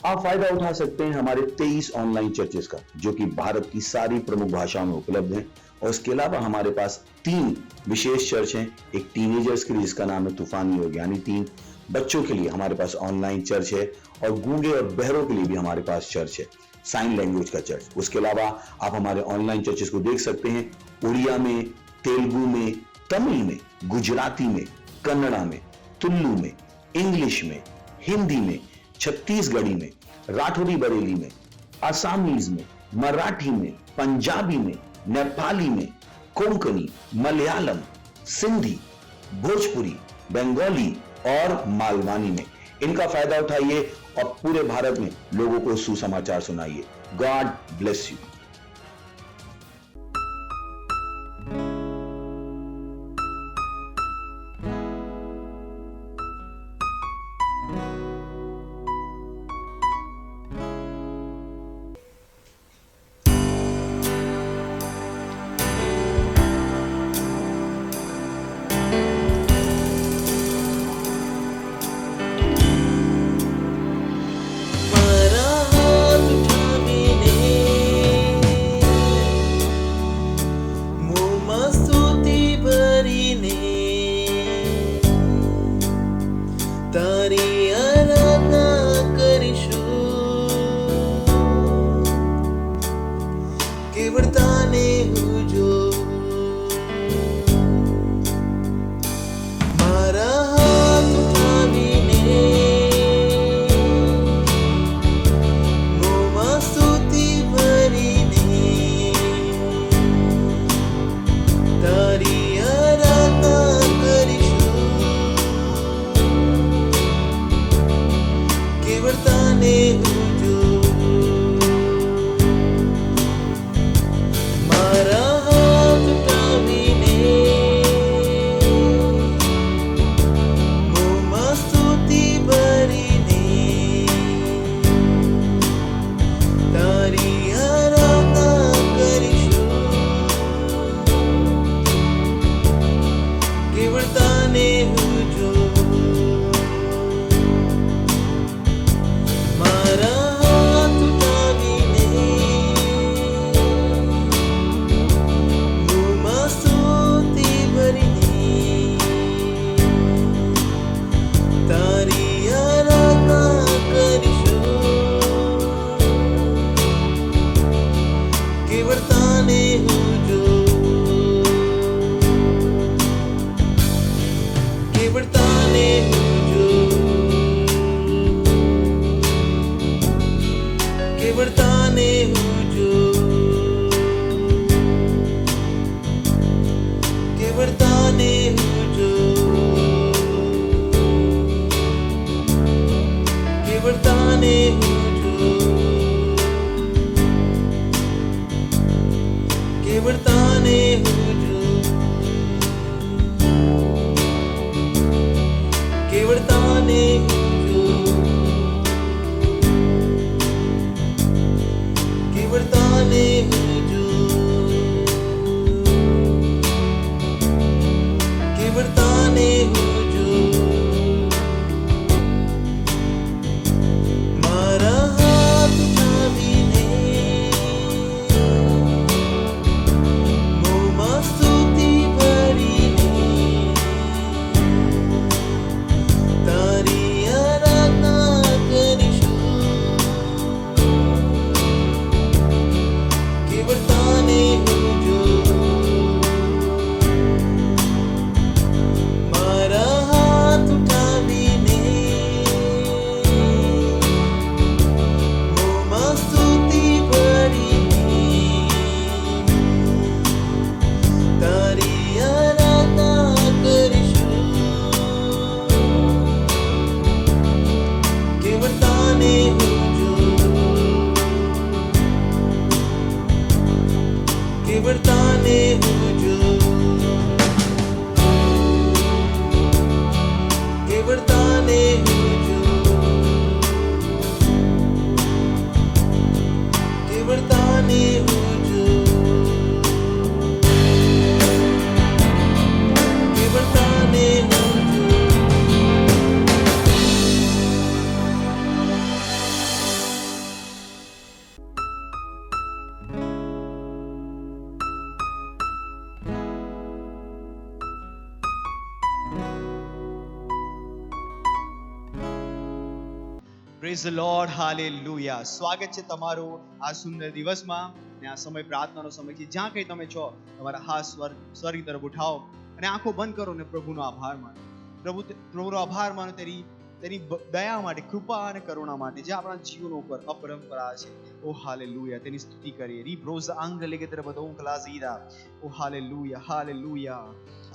आप फायदा उठा सकते हैं हमारे 23 ऑनलाइन चर्चेस का, जो कि भारत की सारी प्रमुख भाषाओं में उपलब्ध हैं। और इसके अलावा हमारे पास 3 विशेष चर्च हैं। एक टीनेजर्स के लिए जिसका नाम है तूफानी योग यानी 3, बच्चों के लिए हमारे पास ऑनलाइन चर्च है, और गूंगे और बहरों के लिए भी हमारे पास चर्च है, साइन लैंग्वेज का चर्च। उसके अलावा आप हमारे ऑनलाइन चर्चेस को देख सकते हैं उड़िया में, तेलुगु में, तमिल में, गुजराती में, कन्नड़ा में, तुलु में, इंग्लिश में, हिंदी में, छत्तीसगढ़ी में, राठौरी बरेली में, असमीज में, मराठी में, पंजाबी में, नेपाली में, कोंकणी, मलयालम, सिंधी, भोजपुरी, बंगाली और मालवानी में। इनका फायदा उठाइए और पूरे भारत में लोगों को सुसमाचार सुनाइए। God bless you. Praise the lord, hallelujah. સ્વાગત છે તમારું આ સુંદર દિવસમાં ને આ સમય પ્રાર્થનાનો સમય છે. જ્યાં કંઈ તમે છો તમારા હાથ સ્વર્ગ તરફ ઉઠાવો અને આંખો બંધ કરો ને પ્રભુનો આભાર માનો. પ્રભુનો આભાર માનો તેની દયા માટે, કૃપા અને કરુણા માટે જે આપણા જીવનો ઉપર અપરંપરા છે. ઓ હાલેલુયા, તેની સ્તુતિ કરીએ. રીબ્રોઝ આંગ લેગે તેરે બધો ક્લાઝીરા. ઓ હાલેલુયા, હાલેલુયા.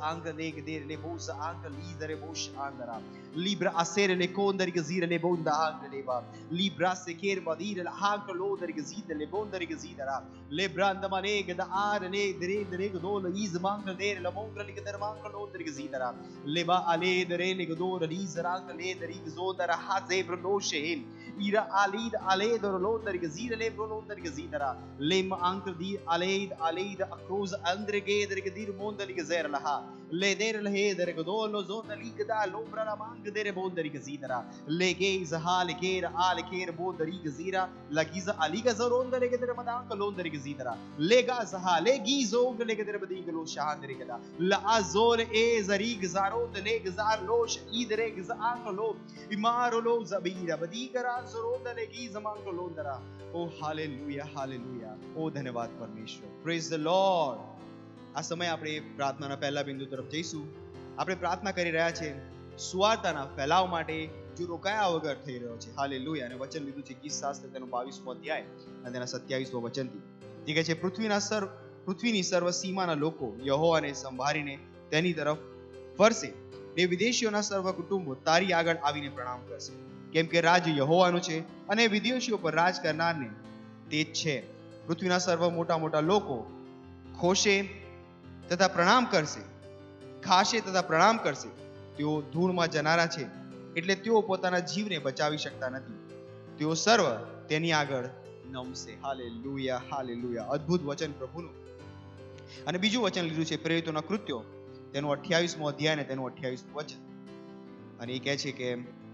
આંગ લેગે દેર લે બોઝ આંગ લીદરે Bosch આંગરા. Libra asere le condere gesire le bonda anche leva. Libra se ker badire la hank loder geside le bondere gesidera. Le branda manege da are le dere godol is mank der la mongra le der mank loder gesidera. Leba ale dere le godol is rank le der gezodera hazebr no shehem. Ira alid ale der loder gesire le loder gesidera. Lem ank di alid across andre geder gedir mondel gezer laha. Le der le der godol zona ligda lombra la mank dere bonderi gezidera. Lege zaha leger aleker bonderi gezira. Lagiza aliga zoronda lege dere madank londeri gezidera. Lega zaha legi zong lege dere bading lo shahandere geda. La azor e zarig zarot leg zar losh idere gzank lo imaro lo zabira badigara zoronda legi zamank londera. Oh hallelujah, hallelujah. Oh ધન્યવાદ પરમેશ્વર. Praise the Lord. આ સમય આપણે પ્રાર્થનાના પહેલા બિંદુ તરફ જઈશું. આપણે પ્રાર્થના કરી રહ્યા છે સુવાર્તાના ફેલાવ માટે જો રોકાયા વગર થઈ રહ્યો છે. હાલેલુયા. અને વચન લીધું છે ગીત શાસ્ત્ર તેનો 22મો અધ્યાય અને તેના 27મો વચનથી. જે કહે છે પૃથ્વીની સર્વ સીમાના લોકો યહોવાને સંભાળીને તેની તરફ ફરશે. ને વિદેશીઓના સર્વ કુટુંબો તારી આગળ આવીને પ્રણામ કરશે. કેમ કે રાજ યહોવાનું છે અને વિદેશીઓ પર રાજ કરનારને તે જ છે. પૃથ્વીના સર્વ મોટા મોટા લોકો ખોશે તથા પ્રણામ કરશે, ખાશે તથા પ્રણામ કરશે. તેઓ ધૂળમાં જનારા છે એટલે તેઓ પોતાના જીવને બચાવી શકતા નથી. તેઓ સર્વ તેની આગળ નમશે. Hallelujah, hallelujah. અદ્ભુત વચન પ્રભુનું. અને બીજું વચન લીધું છે પ્રેરિતોના કૃત્યો તેનો 28મો અધ્યાય ને તેનું 28મું વચન. અને એ કહે છે કે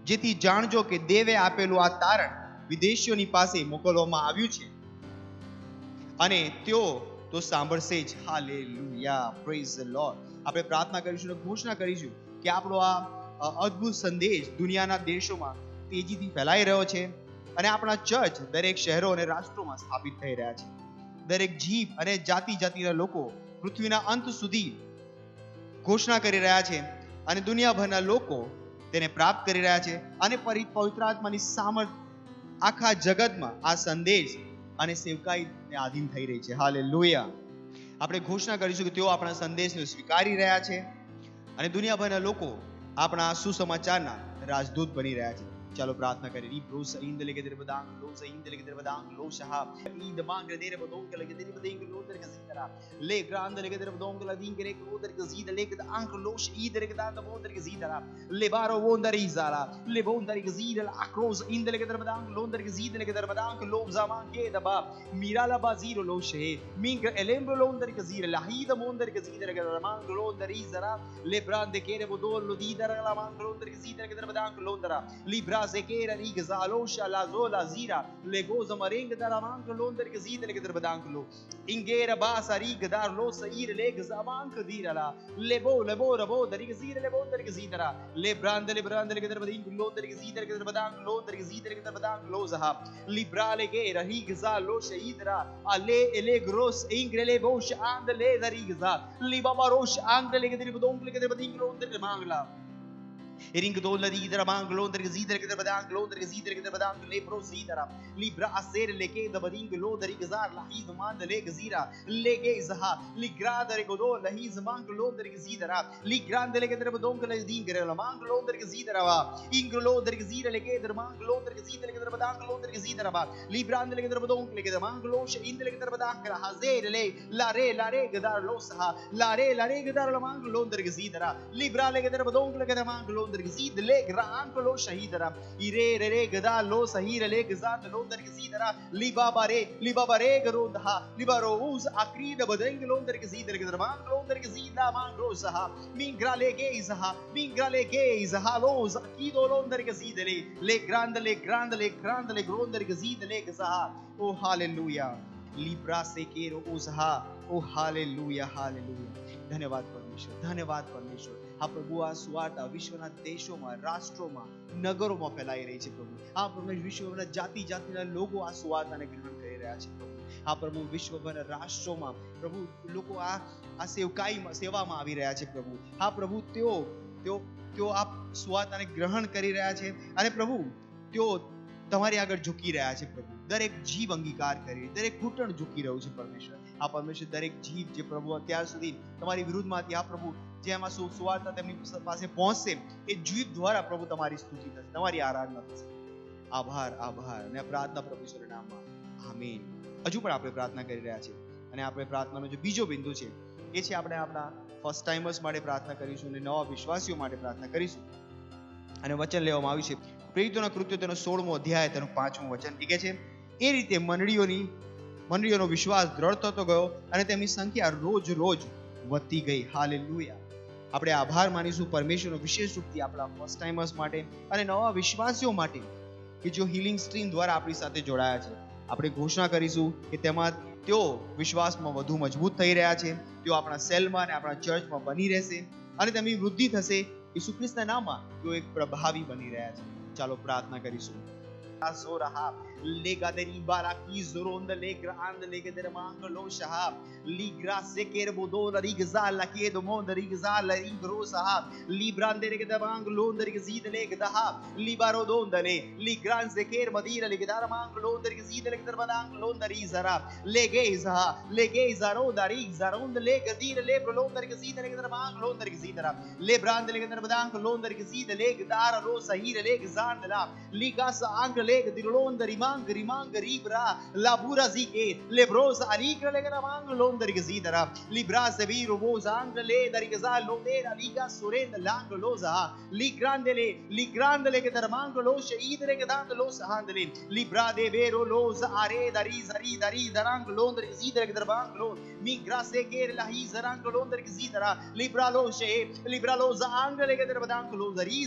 જેથી જાણજો કે દેવે આપેલું આ તારણ વિદેશીઓની પાસે મોકલવામાં આવ્યું છે અને તેઓ તો સાંભળશે જ. Hallelujah, praise the lord. આપણે પ્રાર્થના કરીશું અને ઘોષણા કરીશું કે આપણો આ અદ્ભુત સંદેશ દુનિયાના દેશોમાં તેજીથી ફેલાઈ રહ્યો છે અને આપણા ચર્ચ દરેક શહેરો અને રાષ્ટ્રોમાં સ્થાપિત થઈ રહ્યા છે. દરેક જીવ અને જાતિના લોકો પૃથ્વીના અંત સુધી ઘોષણા કરી રહ્યા છે અને દુનિયાભરના લોકો તેને પ્રાપ્ત કરી રહ્યા છે અને પવિત્ર આત્માની સામર્થ્ય આખા જગતમાં આ સંદેશ અને સેવકાઈને આધીન થઈ રહી છે. હાલેલુયા. આપણે ઘોષણા કરીશું કે તેઓ આપણા સંદેશને સ્વીકારી રહ્યા છે અને દુનિયાભરના લોકો આપણા સુસમાચારના રાજદૂત બની રહ્યા છે. ચાલો પ્રાર્થના કરીએ. રીબ્રોસ ઇન્દલે કે દરબદાંગ લોસ ઇન્દલે કે દરબદાંગ લોશા ઈદ માંગ દેરે બદોંગ કે લગે દેરે બદિંગ લોદર કે ઝીતરા લે ગ્રાંદ લે કે દરબદોંગ લે દિંગ કે લોદર કે ઝીદ લે કે આંક લોશ ઈદ લે કે દાંત બોદર કે ઝીતરા લે બારો વોંદર ઇઝાલા લે બોંદર કે ઝીદ લે આક્રોસ ઇન્દલે કે દરબદાંગ લોદર કે ઝીદ લે કે દરબદાંગ લોબ ઝામાં કે દબા મીરાલા બાઝીરો લોશે મિંગ એલેમ્બો લોદર કે ઝીર લે હઈદ મોંદર કે ઝીદ લે કે દરમાંગ લોદર ઇઝરા લે બ્રાંદ કે રે બોદોલ લો દીદર લા માંગ લોદર કે ઝીદ લે કે દરબદાંગ Lodra libra zekera rigza alosha la zola zira legoza marenga daramank londer ke zidele ke derbadank ingera basa rigdar lo sair legza mank dirala lebo rabo darig zira lebo der ke zidara le brandele ke derbadink londer ke zidele ke derbadank londer ke zidele ke derbadank lo zaha libra legera rigza lo shaidra ale ele gros ingrele bosh andele darigza libaba rosh andele ke derbadonk ke derbadink londer ke mangla Ering dola ridra mang londer gezidra ke derbadang londer gezidra ke derbadang le pro zidra libra aser leke da bading lo dari gazar lahiz man le gezira lege zaha ligrada re godo lahiz mang londer gezidra ligrande leke derbadong le dingre la mang londer gezidra va ingro londer gezira leke der mang londer gezidra leke derbadang londer gezidra va librande leke derbadong leke der mang lo she inde leke derbadang ra hazer le la re gadar lo saha la re gadar la mang londer gezidra libra leke derbadong leke der mang londer gezid le gran lo shahidara ire re gada lo sahira le gazat lo der gezidara libaba re garodha libaro uz akrid badeng lo der gezidara gedar man lo der gezida man lo saha mingra le geizha lo zakido lo der gezidale le grande le gronder gezid le gazaha. Oh hallelujah. libra sekero uzha. Oh hallelujah. धन्यवाद परमेश्वर. હા પ્રભુ, આ સુવાર્તા વિશ્વના દેશોમાં, રાષ્ટ્રોમાં, નગરોમાં ફેલાઈ રહી છે પ્રભુ. આ પ્રભુ, વિશ્વના જાતિ જાતિના લોકો આ સુવાર્તાને ગ્રહણ કરી રહ્યા છે પ્રભુ. આ પ્રભુ, વિશ્વભરના રાષ્ટ્રોમાં પ્રભુ લોકો આ સેવામાં આવી રહ્યા છે પ્રભુ. હા પ્રભુ, તેઓ આ સુવાર્તાને ગ્રહણ કરી રહ્યા છે અને પ્રભુ તેઓ તમારી આગળ ઝૂકી રહ્યા છે પ્રભુ. દરેક જીવ અંગીકાર કરી, દરેક ઘૂંટણ ઝૂકી રહ્યું છે પરમેશ્વર. આ પરમેશ્વર, દરેક જીવ જે પ્રભુ અત્યાર સુધી તમારી વિરુદ્ધમાં હતી, આ પ્રભુ જેમાં સુવાર્તા તેમની પાસે પહોંચશે, એ જીવ દ્વારા પ્રભુ તમારી સ્તુતિ થશે, તમારી આરાધના થશે. આભાર, આભાર અને પ્રાર્થના પરમેશ્વરના નામમાં, આમીન. હજુ પણ આપણે પ્રાર્થના કરી રહ્યા છીએ અને આપણે પ્રાર્થનાનો જે બીજો બિંદુ છે એ છે આપણે આપણા ફર્સ્ટ ટાઈમર્સ માટે પ્રાર્થના કરીશું અને નવા વિશ્વાસીઓ માટે પ્રાર્થના કરીશું. અને વચન લેવામાં આવ્યું છે પ્રેરિતોના કૃત્યો તેનો 16મો અધ્યાય તેનું 5મું વચન. એ કહે છે, એ રીતે મંડળીઓનો વિશ્વાસ દ્રઢ થતો ગયો અને તેમની સંખ્યા રોજ રોજ વધતી ગઈ. હાલેલુયા. આપણે આભાર માનીશું પરમેશ્વરનો વિશેષ રૂપથી આપણા ફર્સ્ટ ટાઈમર્સ માટે અને નવા વિશ્વાસીઓ માટે કે જેઓ હીલિંગ સ્ટ્રીમ દ્વારા આપણી સાથે જોડાયા છે. આપણે ઘોષણા કરીશું કે તેમાં તેઓ વિશ્વાસમાં વધુ મજબૂત થઈ રહ્યા છે, તેઓ આપણા સેલમાં અને આપણા ચર્ચમાં બની રહેશે અને તેમની વૃદ્ધિ થશે. ઈસુ ખ્રિસ્તના નામમાં તેઓ એક પ્રભાવી બની રહ્યા છે. ચાલો પ્રાર્થના કરીશું. legaderi baraki zoronda legra and legeder manglo shahab ligra seker bodola rigzala kedo monda rigzala ingro sahab librande legeder manglo rigzid legdaha libaro dondale ligran seker madira legedar manglo rigzid legeder manglo rizara legeza roda rigzaronda legadir lebro rigzid legeder manglo rigzidara lebrande legeder manglo rigzid legdar ro sahir legzandla ligas ang legdirolonda rimang ribra labura zike lebrosa aligra legera mang londar gezidara libra seviro boza angle dar gezal londera liga surenda lang loza ligrande legera mang lo sheidre gedan lo sahandle libra de vero loza are dari darang londar gezidra gedar bang lo migra seker lahi zarang londar gezidara libra loza angle legera badang lo zari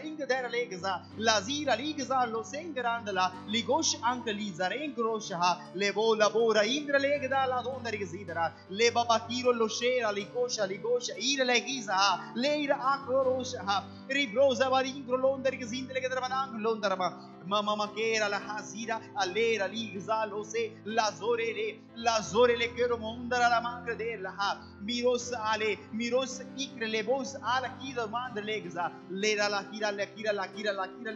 ing der legza lazira ligza lo sengrandla ligosh ankali zarenggrosha lebo labora indra legda la donda rigzidara le baba tiro lo shera ligosha ira legiza leira akrosha ribroza varingro londa rigzindra legda madang londarma mama makera la hazira alera ligza lo se la zore le kero mondara la mangre de la miros ikre lebos ala kida mandre legza lera la kira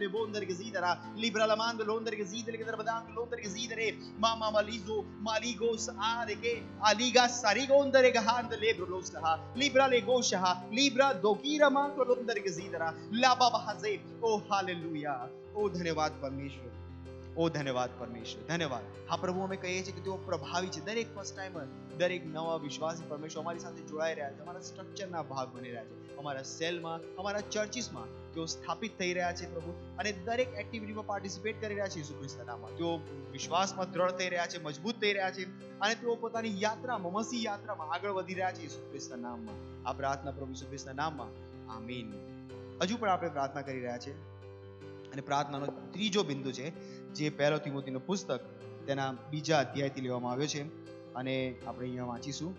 le bondar rigzidara libra la mand londar rigzidra gedar badang londar rigzidare mama malizo maligos areke aliga sarigondare gahand lebro lostaha libra legosha libra dokira mang londar rigzidara la baba haze. Oh hallelujah. Oh ધન્યવાદ પરમેશ્વર, ઓ ધન્યવાદ પરમેશ્વર, ધન્યવાદ. હા પ્રભુ, અમે કહીએ છીએ કે તેઓ પ્રભાવી છે. દરેક ફર્સ્ટ ટાઈમર, દરેક નવા વિશ્વાસી પરમેશ્વર અમારી સાથે જોડાઈ રહ્યા છે, અમારા સ્ટ્રક્ચરના ભાગ બની રહ્યા છે, અમારા સેલમાં, અમારા ચર્ચીસમાં તેઓ સ્થાપિત થઈ રહ્યા છે પ્રભુ, અને દરેક એક્ટિવિટીમાં પાર્ટિસિપેટ કરી રહ્યા છે ઈસુ ખ્રિસ્તના નામમાં. તેઓ વિશ્વાસમાં દ્રઢ થઈ રહ્યા છે, મજબૂત થઈ રહ્યા છે અને તેઓ પોતાની યાત્રામાં, મસીહ યાત્રામાં આગળ વધી રહ્યા છે ઈસુ ખ્રિસ્તના નામમાં. આ પ્રાર્થના પ્રભુ ઈસુ ખ્રિસ્તના નામમાં, આમીન. હજુ પણ આપણે પ્રાર્થના કરી રહ્યા છે અને પ્રાર્થનાનો ત્રીજો બિંદુ છે જે 1 તિમોથીનું પુસ્તક તેના 2 અધ્યાયથી લેવામાં આવ્યો છે અને આપણે અહીંયા વાંચીશું.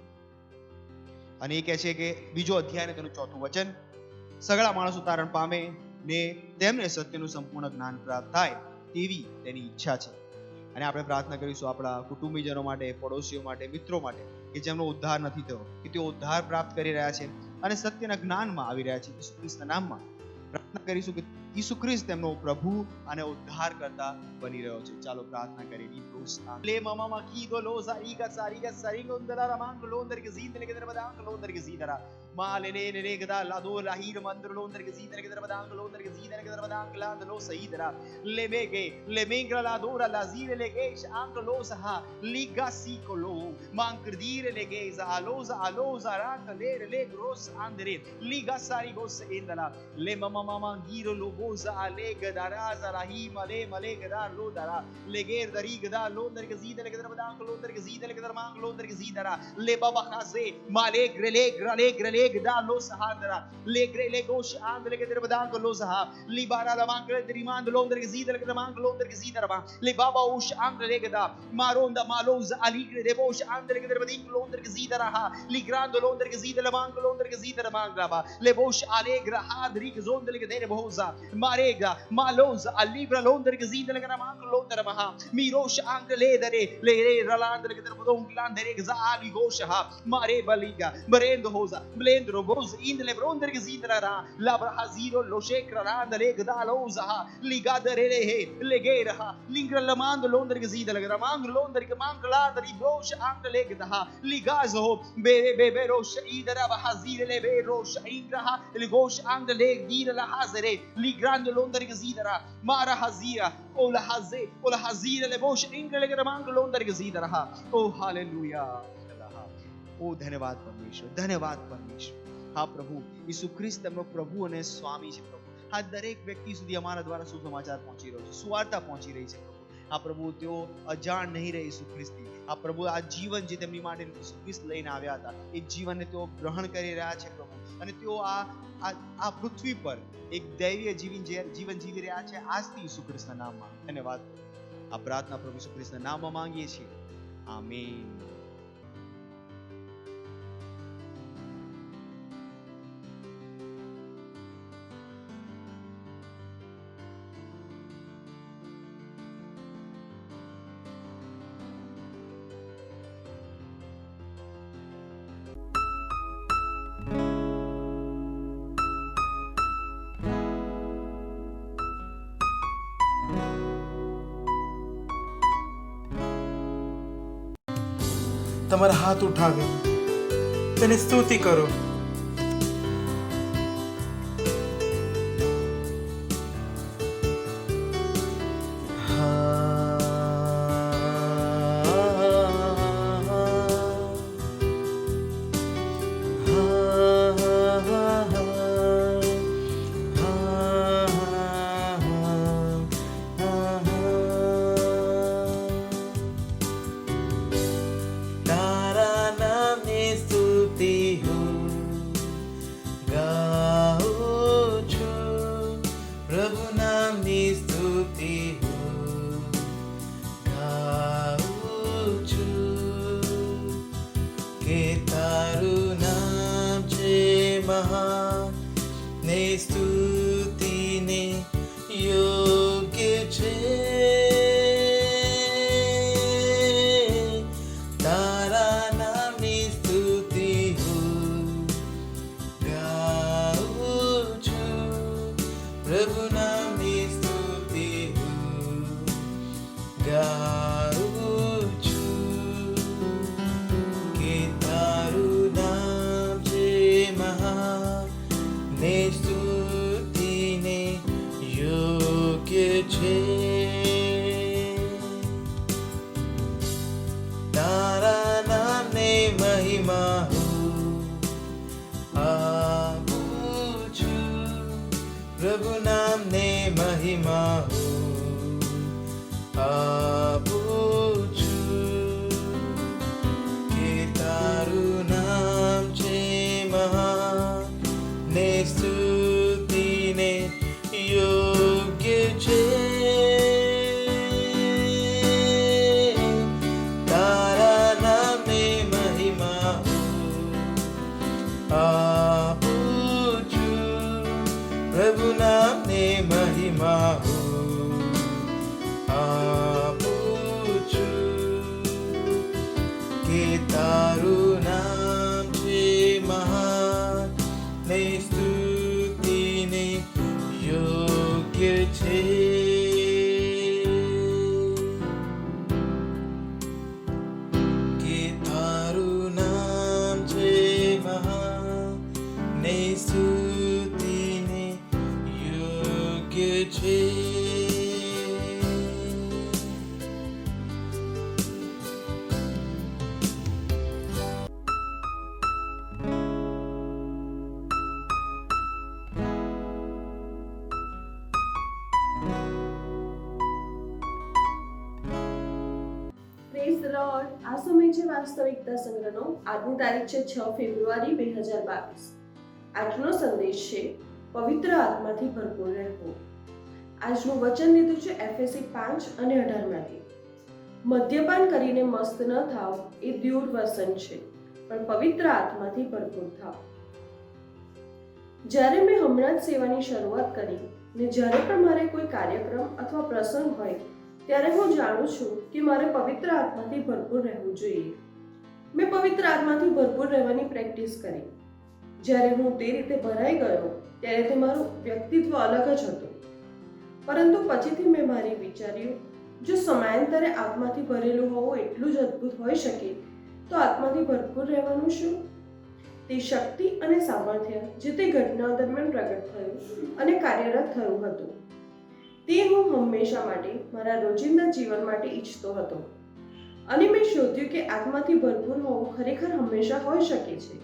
અને એ કહે છે કે 2 અધ્યાય અને તેનું 4થું વચન, સગળા માણસો તારણ પામે ને તેમને સત્યનું સંપૂર્ણ જ્ઞાન પ્રાપ્ત થાય તેવી તેની ઈચ્છા છે. અને આપણે પ્રાર્થના કરીશું આપણા કુટુંબીજનો માટે, પડોશીઓ માટે, મિત્રો માટે કે જેમનો ઉદ્ધાર નથી થયો, કે તેઓ ઉદ્ધાર પ્રાપ્ત કરી રહ્યા છે અને સત્યના જ્ઞાનમાં આવી રહ્યા છે. ઈસુ ખ્રિસ્તના નામમાં પ્રાર્થના કરીશું કે ઈસુ ખ્રિસ્ત તેમનો પ્રભુ અને ઉદ્ધાર કરતા બની રહ્યો છે. ચાલો પ્રાર્થના કરીએ. લે mama makido loza iga saringondara ramang londar gezid le gedar badang londar gezidara male le geda la do la hir mandr londar gezid le gedar badang londar gezid le gedar badang land lo saidara le mengra la dora la zire le gesh ang lo saha liga sikolo mangrdire le geza aloza rak le gros andre liga sari gos indala le mama giro lo boza ale gedara zarahim male gedar lo dara le ger dari gedar londar gezid le gedar badang londar gezid le gedar mang londar gezidara le baba khaze male gre legda lo sahandra legre legos andre ke derbadan lo saha libara la mangre drimand londre ke zidel ke mang londre ke zidara le baba ush andre legda maronda malos aligre debos andre ke derbadin londre ke zidara ha ligrando londre ke zidel mang londre ke zidara mangraba le bosh alegra hadri ke zondle ke dere boza marega malos alibra londre ke zidel ke mang londre maha mirosh andre ledere le ralandre ke derbadon glandere ke ali gosha ha mare baliga brendo hoza blendro boz indle bronder ke zidara ra labra haziro lo shekra randa legda loza ha ligadere he legera ha lingra lamando londre ke zidel ke mang londre ke mang ladri bosh andre legda ha ligazo bebe bebe rosh idara ba hazire le be rosh ingra le gosh andre leg dira la hazere ligrando londre ke zidara mara hazira ola hazire le bosh ingra le mang londre ke zidara ha oh hallelujah ઓ ધન્યવાદ પરમેશ્વર ધન્યવાદ પરમેશ્વર હા પ્રભુ ઈસુ ખ્રિસ્ત એમનો પ્રભુ અને સ્વામી છે પ્રભુ આ દરેક વ્યક્તિ સુધી અમારા દ્વારા સુસમાચાર પહોંચી રહ્યો છે સુવાર્તા પહોંચી રહી છે પ્રભુ આ પ્રભુ તેઓ અજાણ નહીં રહે ઈસુ ખ્રિસ્તથી આ પ્રભુ આ જીવન જે તેમની માટે ઈસુ ખ્રિસ્ત લઈને આવ્યા હતા એ જીવનને તેઓ ગ્રહણ કરી રહ્યા છે પ્રભુ અને તેઓ આ પૃથ્વી પર એક દૈવીય જીવન જીવી રહ્યા છે આજથી ઈસુ ખ્રિસ્તના નામમાં ધન્યવાદ આ પ્રાર્થના પ્રભુ ઈસુ ખ્રિસ્તના નામમાં માંગીએ છીએ આમીન તમારા હાથ ઉઠાવી તેની સ્તુતિ કરો. લોર્ડ. આ સમય છે વાસ્તવિકતા સંગ્રહનો. આજની તારીખ છે 6 ફેબ્રુઆરી 2022. આજનો સંદેશ છે પવિત્ર આત્માથી ભરપૂર રહેવું. આજનું વચન લીધું છે એફએસી 5 અને 18 માંથી. મદ્યપાન કરીને મસ્ત ન થાવ એ દુર્વ્યસન છે, પણ પવિત્ર આત્માથી ભરપૂર થાવ. જ્યારે મેં હમણાં જ સેવાની શરૂઆત કરી ને જ્યારે પણ મારે કોઈ કાર્યક્રમ અથવા પ્રસંગ હોય ત્યારે હું જાણું છું કે મારે પવિત્ર આત્માથી ભરપૂર રહેવું જોઈએ. મેં પવિત્ર આત્માથી ભરપૂર રહેવાની પ્રેક્ટિસ કરી. જ્યારે હું તે રીતે ભરાઈ ગયો ત્યારે તે મારું વ્યક્તિત્વ અલગ જ હતું. પરંતુ પછીથી મેં મારી વિચાર્યું, જો સમયાંતરે આત્માથી ભરેલું હોવું એટલું જ અદ્ભુત હોઈ શકે તો આત્માથી ભરપૂર રહેવાનું શું? તે શક્તિ અને સામર્થ્ય જે તે ઘટનાઓ દરમિયાન પ્રગટ થયું અને કાર્યરત થયું હતું, તે હું હંમેશા માટે મારા રોજિંદા જીવન માટે ઈચ્છતો હતો. અને મેં શોધ્યું કે આત્માથી ભરપૂર હોવું ખરેખર હંમેશા હોઈ શકે છે.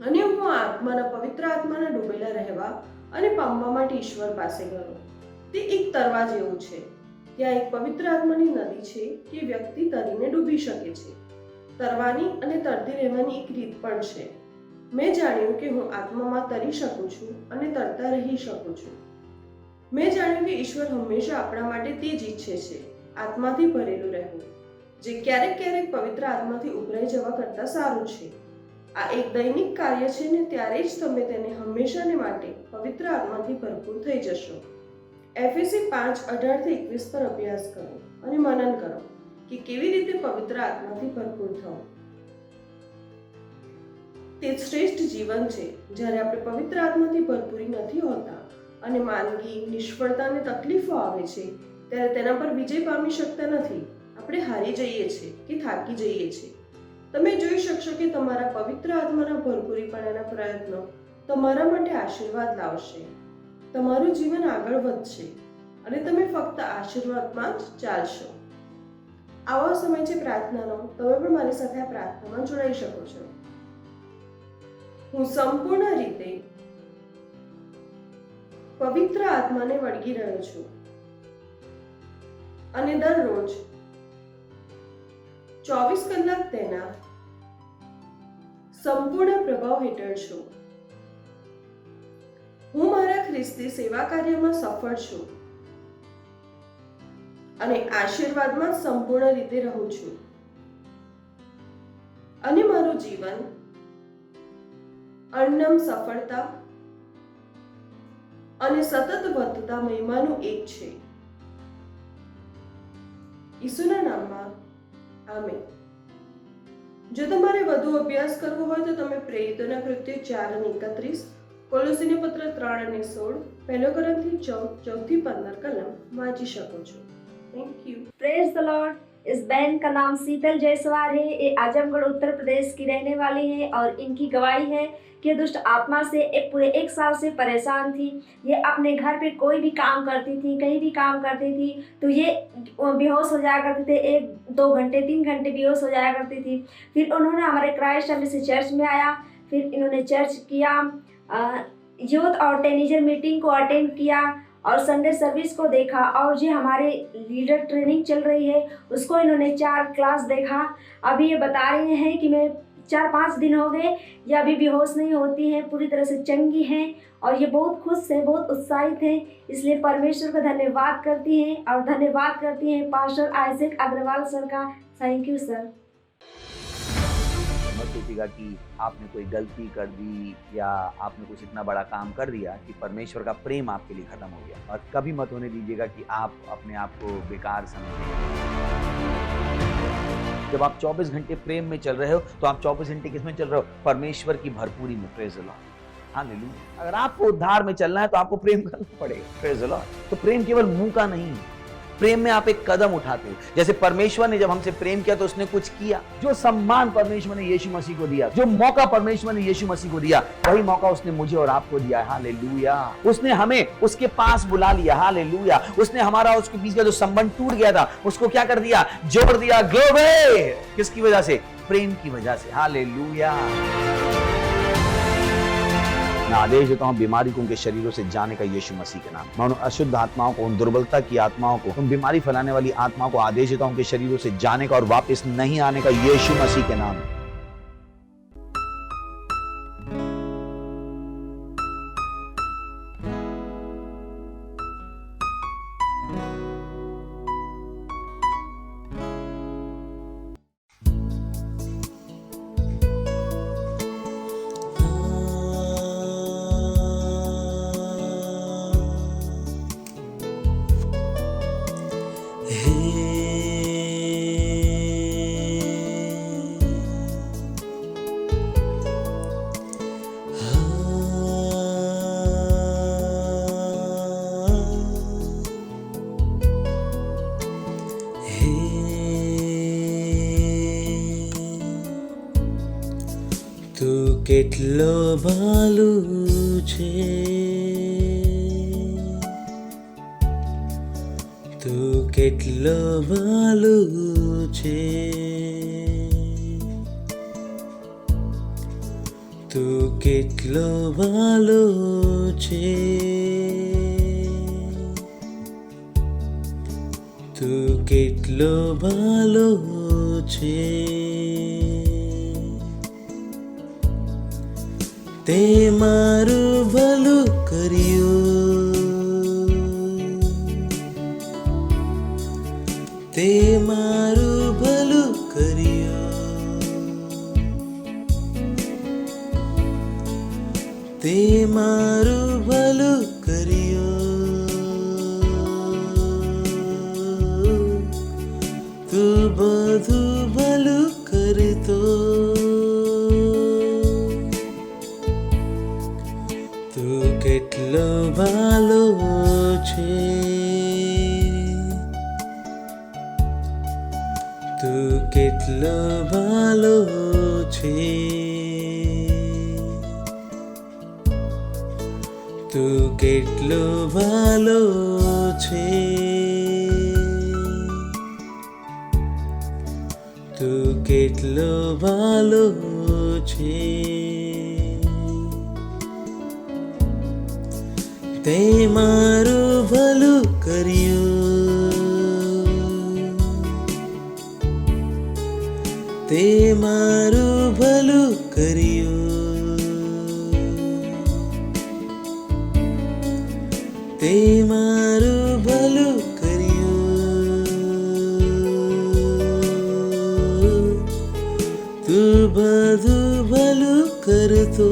અને હું પવિત્ર આત્માના ડૂબેલા રહેવા અને પામવા માટે ઈશ્વર પાસે ગયો. તે એક તરવા જેવું છે. ત્યાં એક પવિત્ર આત્માની નદી છે કે વ્યક્તિ તરીને ડૂબી શકે છે. તરવાની અને તરતી રહેવાની એક રીત પણ છે. મેં જાણ્યું કે હું આત્મામાં તરી શકું છું અને તરતા રહી શકું છું. મેં જાણ્યું કે ઈશ્વર હંમેશા આપણા માટે તે જ ઈચ્છે છે, આત્માથી ભરેલું રહેવું, જે ક્યારેક ક્યારેક પવિત્ર આત્માથી ઉભરાઈ જવા કરતાં સારું છે. આ એક દૈનિક કાર્ય છે ને ત્યારે જ તમે તેને હંમેશાને માટે પવિત્ર આત્માથી ભરપૂર થઈ જશો. એફએસી 5:18-21 પર અભ્યાસ કરો અને મનન કરો કે કેવી રીતે પવિત્ર આત્માથી ભરપૂર થવું. તે શ્રેષ્ઠ જીવન છે જ્યારે આપણે પવિત્ર આત્માથી ભરપૂરી નથી હોતા અને માંદગી, નિષ્ફળતા અને તકલીફો આવે છે ત્યારે તેના પર વિજય પામી શકતા નથી. આપણે હારી જઈએ છીએ કે થાકી જઈએ છીએ. તમે જોઈ શકશો કે તમારા પવિત્ર આત્માના ભરપૂરીપણાના પ્રયત્નો તમારા માટે આશીર્વાદ લાવશે. તમારું જીવન આગળ વધશે અને તમે ફક્ત આશીર્વાદમાં જ ચાલશો. આવો સમય છે પ્રાર્થનાનો. તમે પણ મારી સાથે આ પ્રાર્થનામાં જોડાઈ શકો છો. હું સંપૂર્ણ રીતે પવિત્ર આત્માને વળગી રહ્યો છું અને દરરોજ 24 કલાક તેના સંપૂર્ણ પ્રભાવ હેઠળ છું. હું મારા ખ્રિસ્તી સેવા કાર્યમાં સફળ છું અને આશીર્વાદમાં સંપૂર્ણ રીતે રહું છું. અને મારું જીવન અણનમ સફળતા અને સતત વધતા મહિમાનું એક છે. ઈસુના નામમાં આમેન. જો તમારે વધુ અભ્યાસ કરવો હોય તો તમે પ્રેરિતોના કૃત્યો 4:31, કોલોસીને પત્ર 3:16, 1 કોરિન્થી 14:15 કલમ વાંચી શકો છો. Thank you. Praise the Lord. इस बहन का नाम शीतल जायसवाल है. ये आजमगढ़ उत्तर प्रदेश की रहने वाली है और इनकी गवाही है कि दुष्ट आत्मा से पूरे 1 साल से परेशान थी. ये अपने घर पे कोई भी काम करती थी, कहीं भी काम करती थी तो ये बेहोश हो जाया करते थे. 1-2 घंटे 3 घंटे बेहोश हो जाया करती थी. फिर उन्होंने हमारे क्राइस्ट से चर्च में आया. फिर इन्होंने चर्च किया, यूथ और टीनेजर मीटिंग को अटेंड किया और संडे सर्विस को देखा. और जो हमारे लीडर ट्रेनिंग चल रही है उसको इन्होंने 4 क्लास देखा. अभी ये बता रहे हैं कि मैं 4-5 दिन हो गए, ये अभी बेहोश नहीं होती हैं, पूरी तरह से चंगी हैं और ये बहुत खुश हैं, बहुत उत्साहित हैं. इसलिए परमेश्वर का धन्यवाद करती हैं और धन्यवाद करती हैं पास्टर आइजैक अग्रवाल सर का. Thank you sir. मत सोचिएगा कि आपने कोई गलती कर दी या आपने कुछ इतना बड़ा काम कर दिया कि परमेश्वर का प्रेम आपके लिए खत्म हो गया. और कभी मत होने दीजिएगा कि आप अपने आप को बेकार समझें. जब आप 24 घंटे प्रेम में चल रहे हो तो आप 24 घंटे किस में चल रहे हो? परमेश्वर की भरपूरी में. Praise the Lord. हालेलुया. अगर आपको उद्धार में चलना है तो आपको प्रेम करना पड़ेगा. Praise the Lord. तो प्रेम केवल मुंह का नहीं है, प्रेम में आप एक कदम उठाते हो. जैसे परमेश्वर ने जब हमसे प्रेम किया तो उसने कुछ किया. जो सम्मान परमेश्वर ने यीशु मसीह को दिया, जो मौका परमेश्वर ने यीशु मसीह को दिया, वही मौका उसने मुझे और आपको दिया. हालेलुया. उसने हमें उसके पास बुला लिया. हालेलुया. उसने हमारा उसके बीच का जो संबंध टूट गया था उसको क्या कर दिया? जोड़ दिया. ग्लोरी. किसकी वजह से? प्रेम की वजह से. हालेलुया. मैं आदेश देता हूँ बीमारी को उनके शरीरों से जाने का यीशु मसीह के नाम। मैं उन अशुद्ध आत्माओं को, उन दुर्बलता की आत्माओं को, उन बीमारी फैलाने वाली आत्माओं को आदेश देता हूँ उनके शरीरों से जाने का और वापस नहीं आने का यीशु मसीह के नाम। તું કેટલો ભાલુ છે, તું કેટલો ભાલુ છે, તું કેટલો ભાલુ છે, તું કેટલો ભાલુ છે, તે મારું ભલું કર્યું, તે મારું ભલું કર્યું, તે મારું ભલું કર્યું, તું બધું ભલું કરતો, તું કેટલો ભાલો છે, તું કેટલો ભાલો છે, તું કેટલો ભાલો છે, તું કેટલો ભાલો છે, તે મારું ભલું કર્યું, તે મારું ભલું કર્યું, તે મારું ભલું કર્યું, તું બધું ભલું કરતો,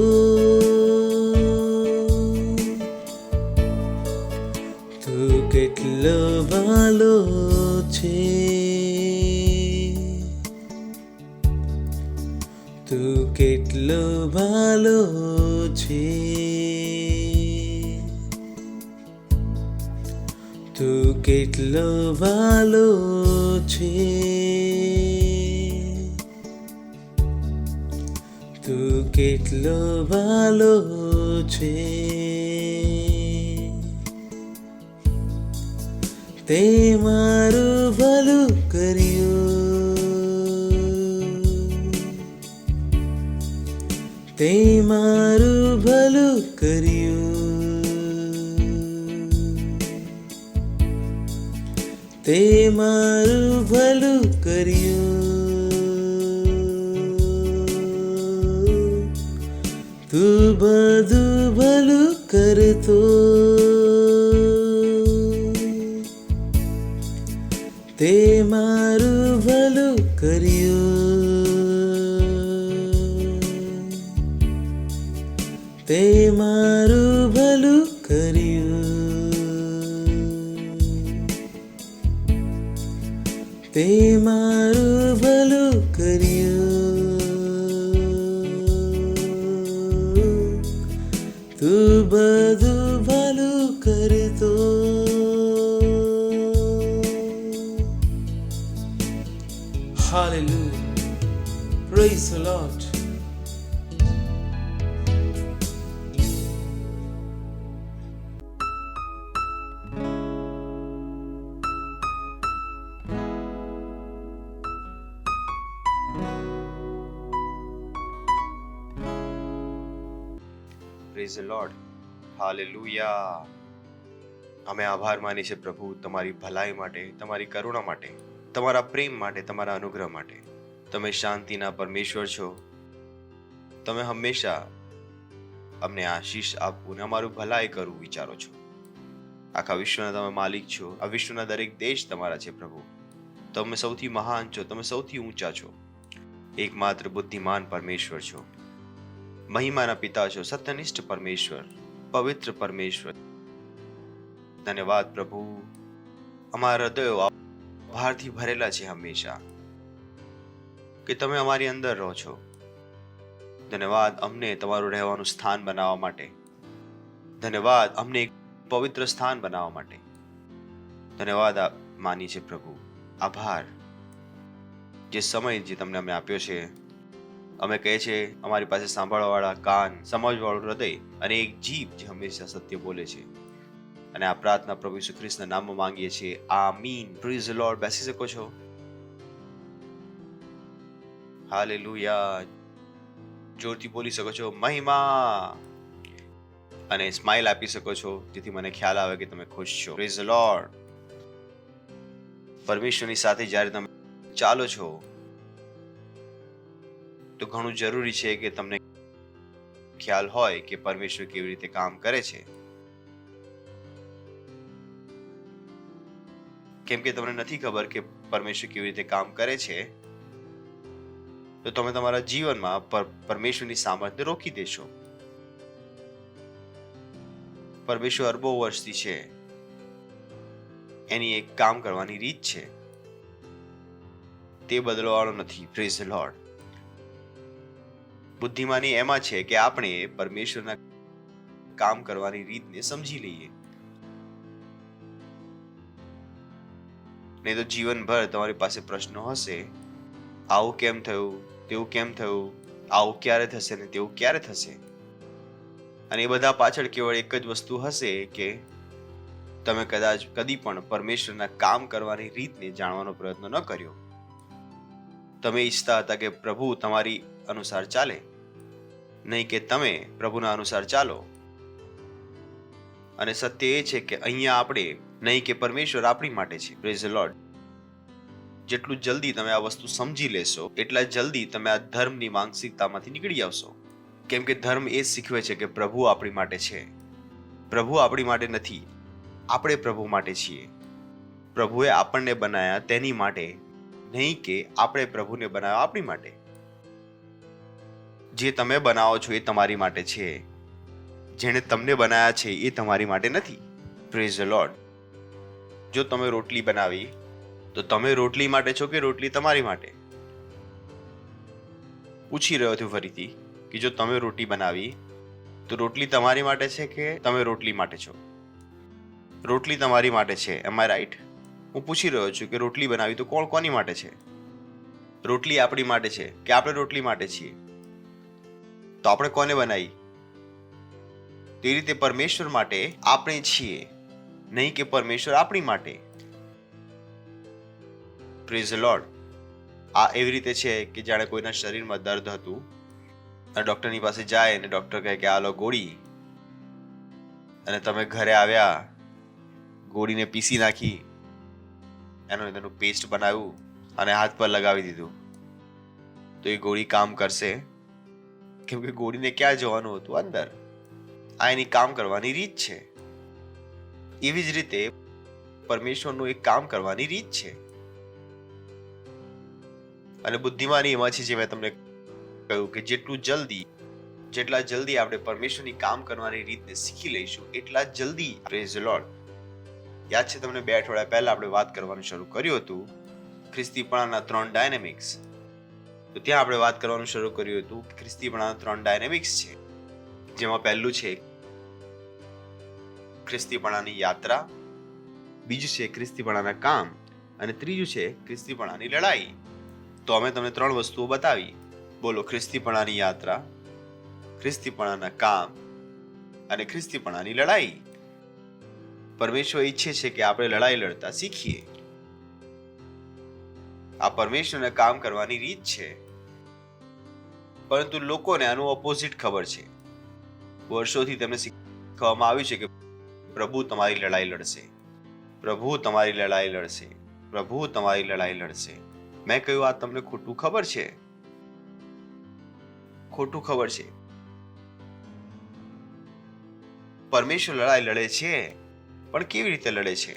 તું કેટલો ભાલો છે, તું કેટલો ભાલો છે, તું કેટલો ભાલો છે, તું કેટલો ભાલો છે, તે મારું ભલું કર્યું, તે મારું ભલું કર્યું, તે મારું ભલું કર્યું, તું બધું ભલું કરતો, તે મારું ભલું કર્યું, તે મારું ભલું કર્યું, તે મારું ભલું કર્યું, તું બધું ભલું કરતો. Hallelujah. Praise the Lord. Praise the lord. Hallelujah. અમે આભાર માનીએ છીએ પ્રભુ તમારી ભલાઈ માટે, તમારી કરુણા માટે, તમારા પ્રેમ માટે, તમારા અનુગ્રહ માટે. તમે શાંતિના પરમેશ્વર છો. તમે હંમેશા અમને આશીષ આપવું ને અમારું ભલાઈ કરવું વિચારો છો. આખા વિશ્વના તમે માલિક છો. આ વિશ્વના દરેક દેશ તમારા છે પ્રભુ. તમે સૌથી મહાન છો, તમે સૌથી ઊંચા છો. એકમાત્ર બુદ્ધિમાન પરમેશ્વર છો. મહિમાના પિતા છો, સત્યનિષ્ઠ પરમેશ્વર, પવિત્ર પરમેશ્વર. ધન્યવાદ પ્રભુ. અમારા હૃદયો આભારથી ભરેલા છે હંમેશા કે તમે અમારી અંદર રહો છો. ધન્યવાદ અમને તમારું રહેવાનું સ્થાન બનાવવા માટે. ધન્યવાદ અમને એક પવિત્ર સ્થાન બનાવવા માટે. ધન્યવાદ માની છે પ્રભુ. આભાર જે સમય જે તમને અમે આપ્યો છે. અમે કહે છે અમારી પાસે સાંભળવાવાળા કાન, સમજવાળું હૃદય અને એક જીભ જે હંમેશા સત્ય બોલે છે. અને આ પ્રાર્થના પ્રભુ ઈસુ ખ્રિસ્તના નામમાં માંગીએ છીએ. આમીન. Praise the lord. બેસી શકો છો. હાલેલુયા. જોરથી બોલી શકો છો મહિમા, અને સ્માઇલ આપી શકો છો જેથી મને ખ્યાલ આવે કે તમે ખુશ છો. Praise the lord. પરમેશ્વરની સાથે જ્યારે તમે ચાલો છો તો ઘણું જરૂરી છે કે તમને ખ્યાલ હોય કે પરમેશ્વર કેવી રીતે કામ કરે છે. કેમ કે તમને નથી ખબર કે પરમેશ્વર કેવી રીતે કામ કરે છે તો તમે તમારા જીવનમાં પરમેશ્વરની સામર્થ્યને રોકી દેશો. પરમેશ્વર અરબો વર્ષથી છે. એની એક કામ કરવાની રીત છે, તે બદલવાનો નથી. Praise the lord. બુદ્ધિમાની એમાં છે કે આપણે પરમેશ્વરના કામ કરવાની રીતને સમજી લઈએ. નહીં તો જીવનભર તમારી પાસે પ્રશ્નો હશે. આવું કેમ થયું, તેવું કેમ થયું, આવું ક્યારે થશે ને તેવું ક્યારે થશે. અને એ બધા પાછળ કેવળ એક જ વસ્તુ હશે કે તમે કદાચ કદી પણ પરમેશ્વરના કામ કરવાની રીતને જાણવાનો પ્રયત્ન ન કર્યો. તમે ઈચ્છતા હતા કે પ્રભુ તમારી અનુસાર ચાલે, નહીં કે તમે પ્રભુના અનુસાર ચાલો. અને સત્ય એ છે કે અહીંયા આપણે નહીં કે પરમેશ્વર આપણી માટે છે. Praise the lord. જેટલું જલ્દી તમે આ વસ્તુ સમજી લેશો એટલા જલ્દી તમે આ ધર્મની માનસિકતામાંથી નીકળી આવશો. કેમ કે ધર્મ એ શીખવે છે કે પ્રભુ આપણી માટે છે. પ્રભુ આપણી માટે નથી, આપણે પ્રભુ માટે છીએ. પ્રભુએ આપણને બનાવ્યા તેની માટે, નહીં કે આપણે પ્રભુને બનાવ્યા આપણી માટે. જે તમે બનાવો છો એ તમારી માટે છે. જેણે તમને બનાવ્યા છે એ તમારી માટે નથી. Praise the lord. જો તમે રોટલી બનાવી તો તમે રોટલી માટે છો કે રોટલી તમારી માટે? પૂછી રહ્યો છું ફરીથી કે જો તમે રોટલી બનાવી તો રોટલી તમારી માટે છે કે તમે રોટલી માટે છો? રોટલી તમારી માટે છે. એમ આઈ રાઈટ? હું પૂછી રહ્યો છું કે રોટલી બનાવી તો કોણ કોની માટે છે? રોટલી આપણી માટે છે કે આપણે રોટલી માટે છીએ? તો આપણે કોને બનાવી? તે રીતે પરમેશ્વર માટે આપણે છીએ, નહીં કે પરમેશ્વર આપણી માટે. Praise the lord. આ એવી રીતે છે કે જાણે કોઈના શરીરમાં દર્દ હતું અને ડોક્ટરની પાસે જાય અને ડોક્ટર કહે કે આ લો ગોળી, અને તમે ઘરે આવ્યા, ગોળીને પીસી નાખી, એનું પેસ્ટ બનાવ્યું અને હાથ પર લગાવી દીધું, તો એ ગોળી કામ કરશે? કેમ કે ગોળીને ક્યાં જવાનું હતું? અંદર. આ એની કામ કરવાની રીત છે. એવી જ રીતે પરમેશ્વરનું એક કામ કરવાની રીત છે. અને બુદ્ધિમાની એમાં છે જે મેં તમને કહ્યું કે જેટલા જલ્દી આપણે પરમેશ્વરની કામ કરવાની રીતને શીખી લઈશું એટલા જલ્દી. Praise the lord. યાદ છે તમને 2 અઠવાડિયા પહેલા આપણે વાત કરવાનું શરૂ કર્યું હતું ખ્રિસ્તીપણાના 3 ડાયનેમિક્સ. તો ત્યાં આપણે વાત કરવાનું શરૂ કર્યું હતું કે ખ્રિસ્તીપણાના 3 ડાયનેમિક્સ છે, જેમાં પહેલું છે ખ્રિસ્તીપણાની યાત્રા, બીજું છે ખ્રિસ્તીપણાના કામ, અને ત્રીજું છે ખ્રિસ્તીપણાની લડાઈ. તો અમે તમને 3 વસ્તુઓ બતાવી. બોલો. ખ્રિસ્તીપણાની યાત્રા, ખ્રિસ્તીપણાના કામ અને ખ્રિસ્તીપણાની લડાઈ. પરમેશ્વર ઈચ્છે છે કે આપણે લડાઈ લડતા શીખીએ. આ પરમેશ્વરને કામ કરવાની રીત છે, પરંતુ લોકોને આનું ઓપોઝિટ ખબર છે. વર્ષોથી તેમને શીખવવામાં આવ્યું છે કે પ્રભુ તમારી લડાઈ લડશે, પ્રભુ તમારી લડાઈ લડશે, પ્રભુ તમારી લડાઈ લડશે. મેં કહ્યું, આ તમને ખોટું ખબર છે, ખોટું ખબર છે. પરમેશ્વર લડાઈ લડે છે, પણ કેવી રીતે લડે છે?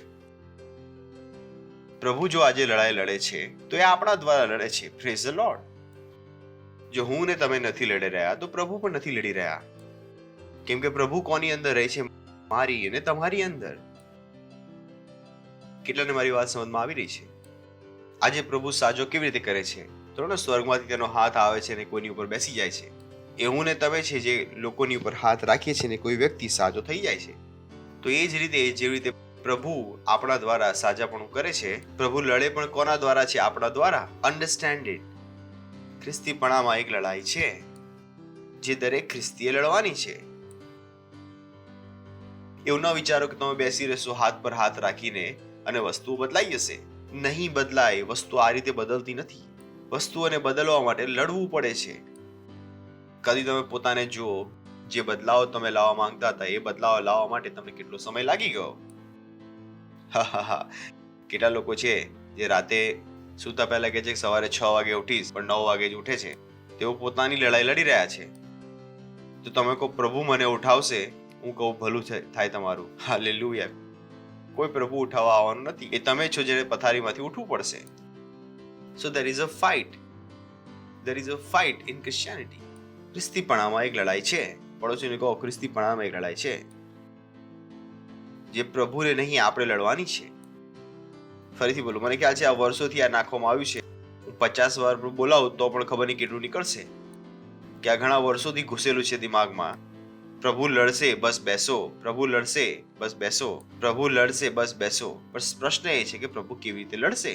પ્રભુ જો આજે લડાઈ લડે છે તો એ આપણા દ્વારા લડે છે. Praise the lord. જો હું ને તમે નથી લડી રહ્યા તો પ્રભુ પણ નથી લડી રહ્યા. કેમ કે પ્રભુ કોની અંદર રહે છે? મારી અને તમારી અંદર. કેટલાને મારી વાત સમજમાં આવી રહી છે? આજે પ્રભુ સાજો કેવી રીતે કરે છે? તો સ્વર્ગમાંથી તેનો હાથ આવે છે અને કોઈની ઉપર બેસી જાય છે. એ હું ને તમે છે જે લોકોની ઉપર હાથ રાખીએ છીએ ને કોઈ વ્યક્તિ સાજો થઈ જાય છે. તો એ જ રીતે જેવી રીતે પ્રભુ આપણા દ્વારા સાજાપણું કરે છે, પ્રભુ લડે પણ કોના દ્વારા છે? આપણા દ્વારા. Understand it. ખ્રિસ્તીપણામાં એક લડાઈ છે જે દરેક ખ્રિસ્તીએ લડવાની છે. એવું ન વિચારો કે તમે બેસી રહેશો હાથ પર હાથ રાખીને અને વસ્તુઓ બદલાઈ જશે. નહીં બદલાય. વસ્તુ આ રીતે બદલતી નથી. વસ્તુઓને બદલવા માટે લડવું પડે છે. કદી તમે પોતાને જુઓ, જે બદલાવ તમે લાવવા માંગતા હતા એ બદલાવ લાવવા માટે તમને કેટલો સમય લાગી ગયો? કેટલા લોકો છે જે રાતે સૂતા પહેલા કહે છે કે સવારે 6 વાગે ઉઠીશ, પણ 9 વાગે જ ઉઠે છે. તેઓ પોતાની લડાઈ લડી રહ્યા છે. તો તમે કહો પ્રભુ મને ઉઠાવશે, હું કહું ભલું થાય તમારું. હાલેલુયા. કોઈ પ્રભુ ઉઠાવવા આવવાનું નથી. એ તમે છો જેને પથારીમાંથી ઉઠવું પડશે. સો there is a fight. There is a fight in Christianity. ખ્રિસ્તીપણામાં એક લડાઈ છે. પડોશીને કહો, ખ્રિસ્તીપણામાં એક લડાઈ છે જે પ્રભુને નહીં આપણે લડવાની છે. ફરીથી બોલો. મને ખ્યાલ છે આ વર્ષોથી આ નાખવામાં આવ્યું છે. હું 50 વાર બોલાવું તો પણ ખબર નહીં કેટલું નીકળશે. કે આ ઘણા વર્ષોથી ઘૂસેલું છે દિમાગમાં. પ્રભુ લડશે, બસ બેસો. પ્રભુ લડશે, બસ બેસો. પ્રભુ લડશે, બસ બેસો. પણ પ્રશ્ન એ છે કે પ્રભુ કેવી રીતે લડશે?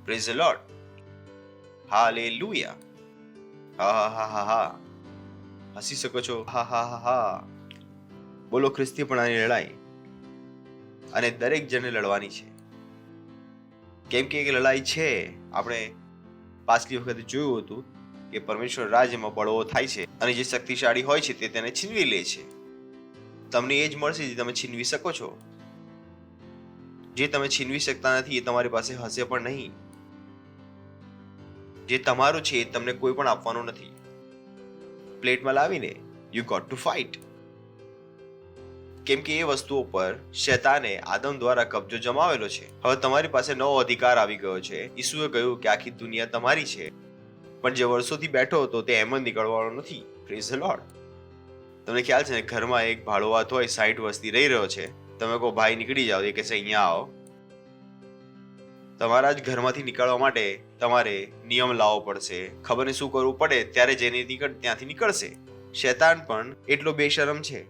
Praise the lord. હાલેલુયા. હા હા હા હા. હસી શકો છો? હા હા હા હા. બોલો, ખ્રિસ્તીપણાની લડાઈ અને દરેક જણને લડવાની છે. કેમ કે એક લડાઈ છે. આપણે પાછલી વખતે જોયું હતું કે પરમેશ્વર રાજ્યમાં બળવો થાય છે અને જે શક્તિશાળી હોય છે તે તેને છીનવી લે છે. તમને એ જ મળશે જે તમે છીનવી શકો છો. જે તમે છીનવી શકતા નથી એ તમારી પાસે હશે પણ નહીં. જે તમારું છે એ તમને કોઈ પણ આપવાનું નથી. પ્લેટમાં લાવીને યુ ગોટ ટુ ફાઇટ. કેમ કે એ વસ્તુઓ પર શૈતાને આદમ દ્વારા કબજો જમાવેલો છે. હવે તમારી પાસે નવો અધિકાર આવી ગયો છે. ઈસુએ કહ્યું કે આખી દુનિયા તમારી છે, પણ જે વર્ષોથી બેઠો હતો તે એમ જ નીકળવાનો નથી. Praise the lord. તમને ખ્યાલ છે ને, ઘરમાં એક ભાડુઆત હોય, 60 વર્ષથી રહી રહ્યો છે. તમે કહો ભાઈ નીકળી જાઓ, એ કહેશે અહીંયા આવો. તમારા જ ઘરમાંથી નીકળવા માટે તમારે નિયમ લાવવો પડશે. ખબર ને શું કરવું પડે, ત્યારે જેને ત્યાંથી નીકળશે. શૈતાન પણ એટલો બેશરમ છે.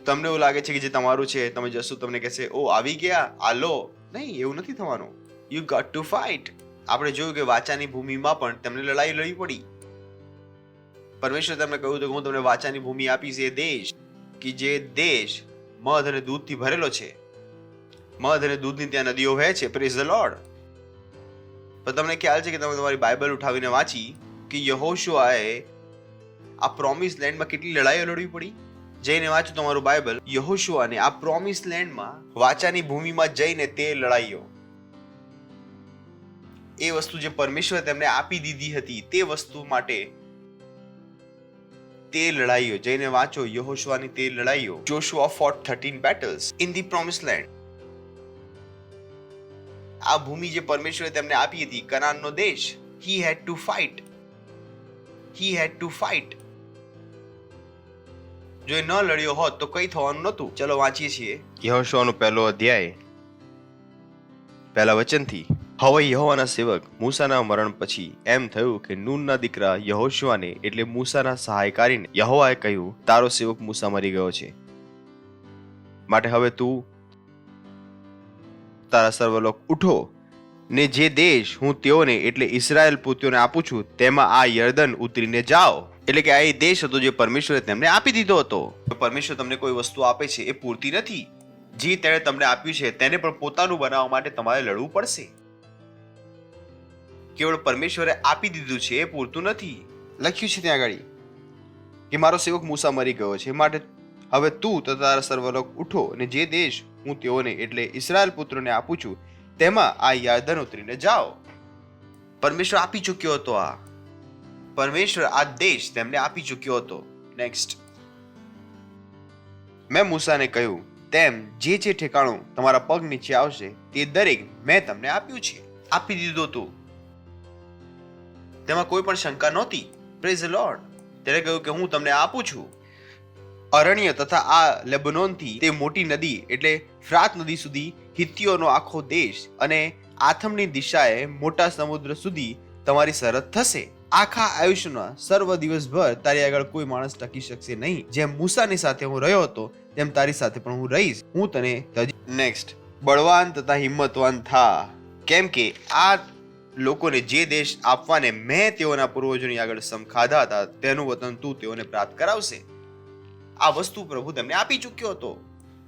તમને એવું લાગે છે કે જે તમારું છે, તમે જશો તમને કહેશે ઓ આવી ગયા, આ લો. નહીં, એવું નથી થવાનું. You got to fight. આપણે જોયું કે વાચાની ભૂમિમાં પણ તેમને લડાઈ લડવી પડી. પરમેશ્વર તમને કહ્યું હતું કે હું તમને વાચાની ભૂમિ આપીશ. એ દેશ કે જે દેશ મધ અને દૂધથી ભરેલો છે. મધ અને દૂધની ત્યાં નદીઓ વહે છે. Praise the lord. પણ તમને ખ્યાલ છે કે તમે તમારી બાઇબલ ઉઠાવીને વાંચી કે યહોશુઆએ આ પ્રોમિસ લેન્ડમાં કેટલી લડાઈઓ લડવી પડી. જઈને વાંચો તમારું બાઇબલ. યહોશુઆને આ પ્રોમિસ લેન્ડમાં વાચાની ભૂમિમાં જઈને તે લડાઈઓ, એ વસ્તુ જે પરમેશ્વર તેમને આપી દીધી હતી તે વસ્તુ માટે તે લડાઈઓ જઈને વાંચો. યહોશુઆની તે લડાઈઓ. Joshua fought 13 battles in the promised land. આ ભૂમિ જે પરમેશ્વરે તેમને આપી હતી, કનાનનો દેશ, he had to fight. He had to fight. જો એ ન લડ્યો હોત તો કઈ થવાનું નહોતું. ચલો વાંચીએ છીએ યહોશુઆનો 1લો અધ્યાય 1લા વચનથી. હવે યહોવાના સેવક મૂસાના મરણ પછી એમ થયું કે નૂનના દીકરા યહોશુઆને એટલે મૂસાના સહાયકારીને યહોવાએ કહ્યું, તારો સેવક મૂસા મરી ગયો છે, માટે હવે તું તારા સર્વલોક ઉઠો ને જે દેશ હું તેઓને એટલે ઇસ્રાયેલ પુત્રોને આપું છું તેમાં આ યર્દન ઉતરીને જાઓ. એટલે કે આ એ દેશ હતો જે પરમેશ્વરે તેમને આપી દીધો હતો. પરમેશ્વર તમને કોઈ વસ્તુ આપે છે એ પૂરતી નથી. જે તેણે તમને આપ્યું છે તેને પણ પોતાનું બનાવવા માટે તમારે લડવું પડશે. કેવળ પરમેશ્વરે આપી દીધું છે એ પૂરતું નથી. લખ્યું છે ત્યાં આગળ કે મારો સેવક મૂસા મરી ગયો છે, માટે હવે તું તથા તારા સર્વ લોક ઉઠો અને જે દેશ હું તેઓને એટલે ઇસ્રાયેલ પુત્રોને આપું છું તેમાં આ યાર્દન ઉતરીને જાઓ. પરમેશ્વર આપી ચૂક્યો હતો. પરમેશ્વર આ દેશ તેમને આપી ચૂક્યો હતો. નેક્સ્ટ, મેં મૂસાને કહ્યું તેમ જે ઠેકાણું તમારા પગ નીચે આવશે તે દરેક મેં તમને આપ્યું છે. આપી દીધું હતું, તેમાં કોઈ પણ શંકા નહોતી. Praise the lord. તેને કહ્યું કે હું તમને આપું છું. અરણ્ય તથા આ લેબનોનથી તે મોટી નદી એટલે ફ્રાત નદી સુધી, હિત્તીઓનો આખો દેશ અને આથમની દિશાએ મોટા સમુદ્ર સુધી તમારી સરહદ થશે. આખા આયુષ્યના સર્વ દિવસભર તારી આગળ કોઈ માણસ ટકી શકશે નહીં. જેમ મૂસાની સાથે હું રહ્યો હતો તેમ તારી સાથે પણ હું રહીશ. હું તને નેક્સ્ટ, બળવાન તથા હિંમતવાન થા, કેમ કે આ લોકોને જે દેશ આપવાને મેં તેઓના પૂર્વજોની આગળ સમ ખાધા હતા તેનું વતન તું તેઓને પ્રાપ્ત કરાવશે. આ વસ્તુ પ્રભુ તેમને આપી ચૂક્યો હતો.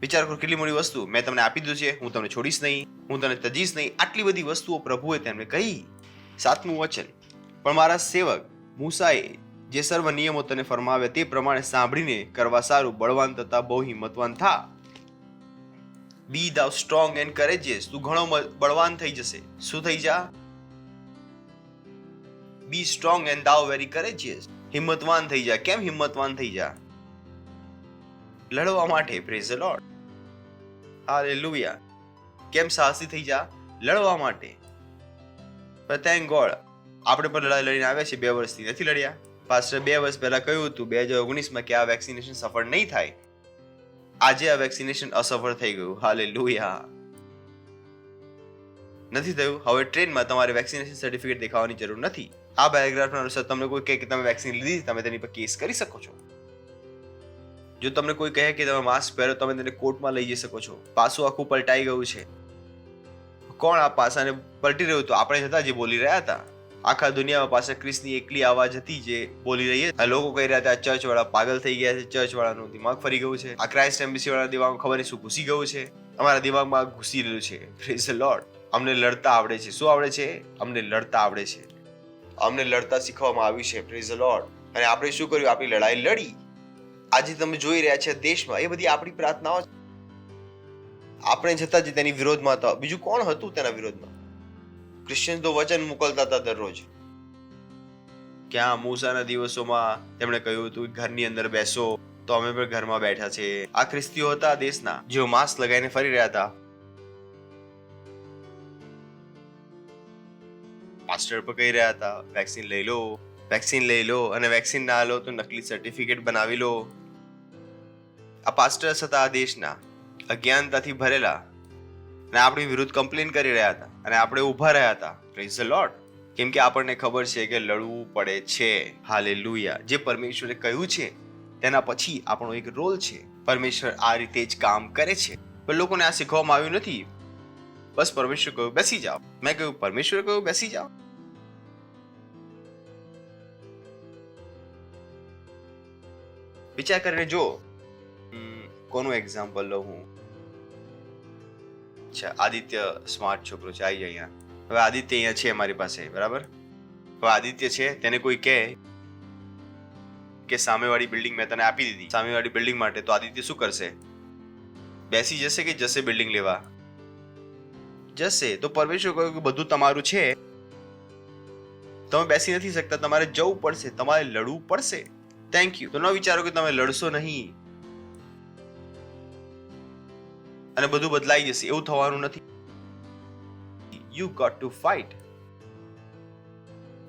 વિચાર કરો કેટલી મોટી વસ્તુ. મેં તમને આપી દીધું છે, હું તમને છોડીશ નહીં, હું તને તજીશ નહીં. આટલી બધી વસ્તુઓ પ્રભુએ તેમને કહી. 7મું વચન, પણ મારા સેવક મૂસાએ જે સર્વ નિયમો તને ફરમાવ્યા તે પ્રમાણે સાંભળીને કરવા સારું બળવાન તથા બહુ હિંમતવાન થા. બી thou strong and courageous. તું ઘણો બળવાન થઈ જશે. શું થઈ જા? Be strong and thou very courageous. હિંમતવાન થઈ જા. કેમ હિંમતવાન થઈ જા? લડવા માટે. Praise the lord. હાલેલુયા. કેમ સાહસી થઈ જા? લડવા માટે. પણ થેન્ક ગોડ આપણે પણ લડાઈ લડીને આવ્યા છે. 2 વર્ષથી નથી લડ્યા. પાસ્ટર 2 વર્ષ પહેલા કહ્યું હતું 2019માં કે આ વેક્સિનેશન સફળ નહીં થાય. આજે આ વેક્સિનેશન અસફળ થઈ ગયું. હાલેલુયા. નથી થયું. હવે ટ્રેનમાં તમારે વેક્સિનેશન સર્ટિફિકેટ દેખાવાની જરૂર નથી. આ પેરેગ્રાફના અનુસાર તમને કોઈ કહે કે તમે વેક્સિન લીધી, તમે તેની પર કેસ કરી શકો છો. જો તમને કોઈ કહે કે તમે માસ્ક પહેરો, તમે તેને કોર્ટમાં લઈ જઈ શકો છો. પાસું આખું પલટાઈ ગયું છે. કોણ આ પાસાને પલટી રહ્યું હતું? આપણે હતા જે બોલી રહ્યા હતા. આખા દુનિયામાં પાછા ક્રિસ્તની એકલી આવાજ હતી જે બોલી રહી હતી. લોકો કહી રહ્યા હતા ચર્ચ વાળા પાગલ થઈ ગયા છે, ચર્ચ વાળાનું દિમાગ ફરી ગયું છે, આ ક્રાઇસ્ટ એમ્બેસી વાળા દિમાગમાં ખબર નહીં શું ઘૂસી ગયું છે. અમારા દિમાગમાં ઘૂસી રહ્યું છે. Praise the lord. અમને લડતા આવડે છે. શું આવડે છે? અમને લડતા આવડે છે. અમને લડતા શીખવામાં આવ્યું છે. Praise the lord. અને આપણે શું કર્યું? આપણી લડાઈ લડી. આજે તમે જોઈ રહ્યા છે દેશમાં એ બધી આપણી પ્રાર્થનાઓ. આપણે છતાં જ તેની વિરોધમાં હતા. બીજું કોણ હતું તેના વિરોધમાં? ક્રિશ્ચિયન તો વચન મોકલતા હતા દરરોજ. ક્યાં મૂસાના દિવસોમાં તેમણે કહ્યું હતું ઘરની અંદર બેસો, તો અમે પણ ઘરમાં બેઠા છે. આ ખ્રિસ્તીઓ હતા દેશના જેઓ માસ્ક લગાવીને ફરી રહ્યા હતા. પાસ્ટર પર કહી રહ્યા હતા વેક્સિન લઈ લો, વેક્સિન લઈ લો, અને વેક્સિન ના લો તો નકલી સર્ટિફિકેટ બનાવી લો. આ પાસ્ટર્સ હતા આ દેશના, અજ્ઞાનતાથી ભરેલા, અને આપણી વિરુદ્ધ કમ્પ્લેન કરી રહ્યા હતા અને આપણે ઊભા રહ્યા હતા. Praise the lord. કેમ કે આપણને ખબર છે કે લડવું પડે છે. હાલેલુયા. જે પરમેશ્વરે કહ્યું છે તેના પછી આપણો એક રોલ છે. પરમેશ્વર આ રીતે જ કામ કરે છે. પણ લોકોને આ શીખવામાં આવ્યું નથી. બસ પરમેશ્વર કહ્યું બેસી જાઓ. મેં કહ્યું પરમેશ્વર કહ્યું બેસી જાઓ. વિચાર કરીને જો કોનું એક્ઝામ્પલ લઉં હું. અચ્છા, આદિત્ય સ્માર્ટ છોકરો છે, આવી અહીંયા. હવે આદિત્ય અહીંયા છે અમારી પાસે, બરાબર. હવે આદિત્ય છે, તેને કોઈ કહે કે સામેવાળી બિલ્ડિંગ મેં તને આપી દીધી, સામેવાળી બિલ્ડિંગ માટે, તો આદિત્ય શું કરશે? બેસી જશે કે જશે બિલ્ડિંગ લેવા? જશે. તો પરમેશ્વર કહ્યું કે બધું તમારું છે, તમે બેસી નથી શકતા, તમારે જવું પડશે, તમારે લડવું પડશે. Thank you. તો ન વિચારો કે તમે લડશો નહીં અને બધું બદલાઈ જશે. એવું થવાનું નથી. You got to fight.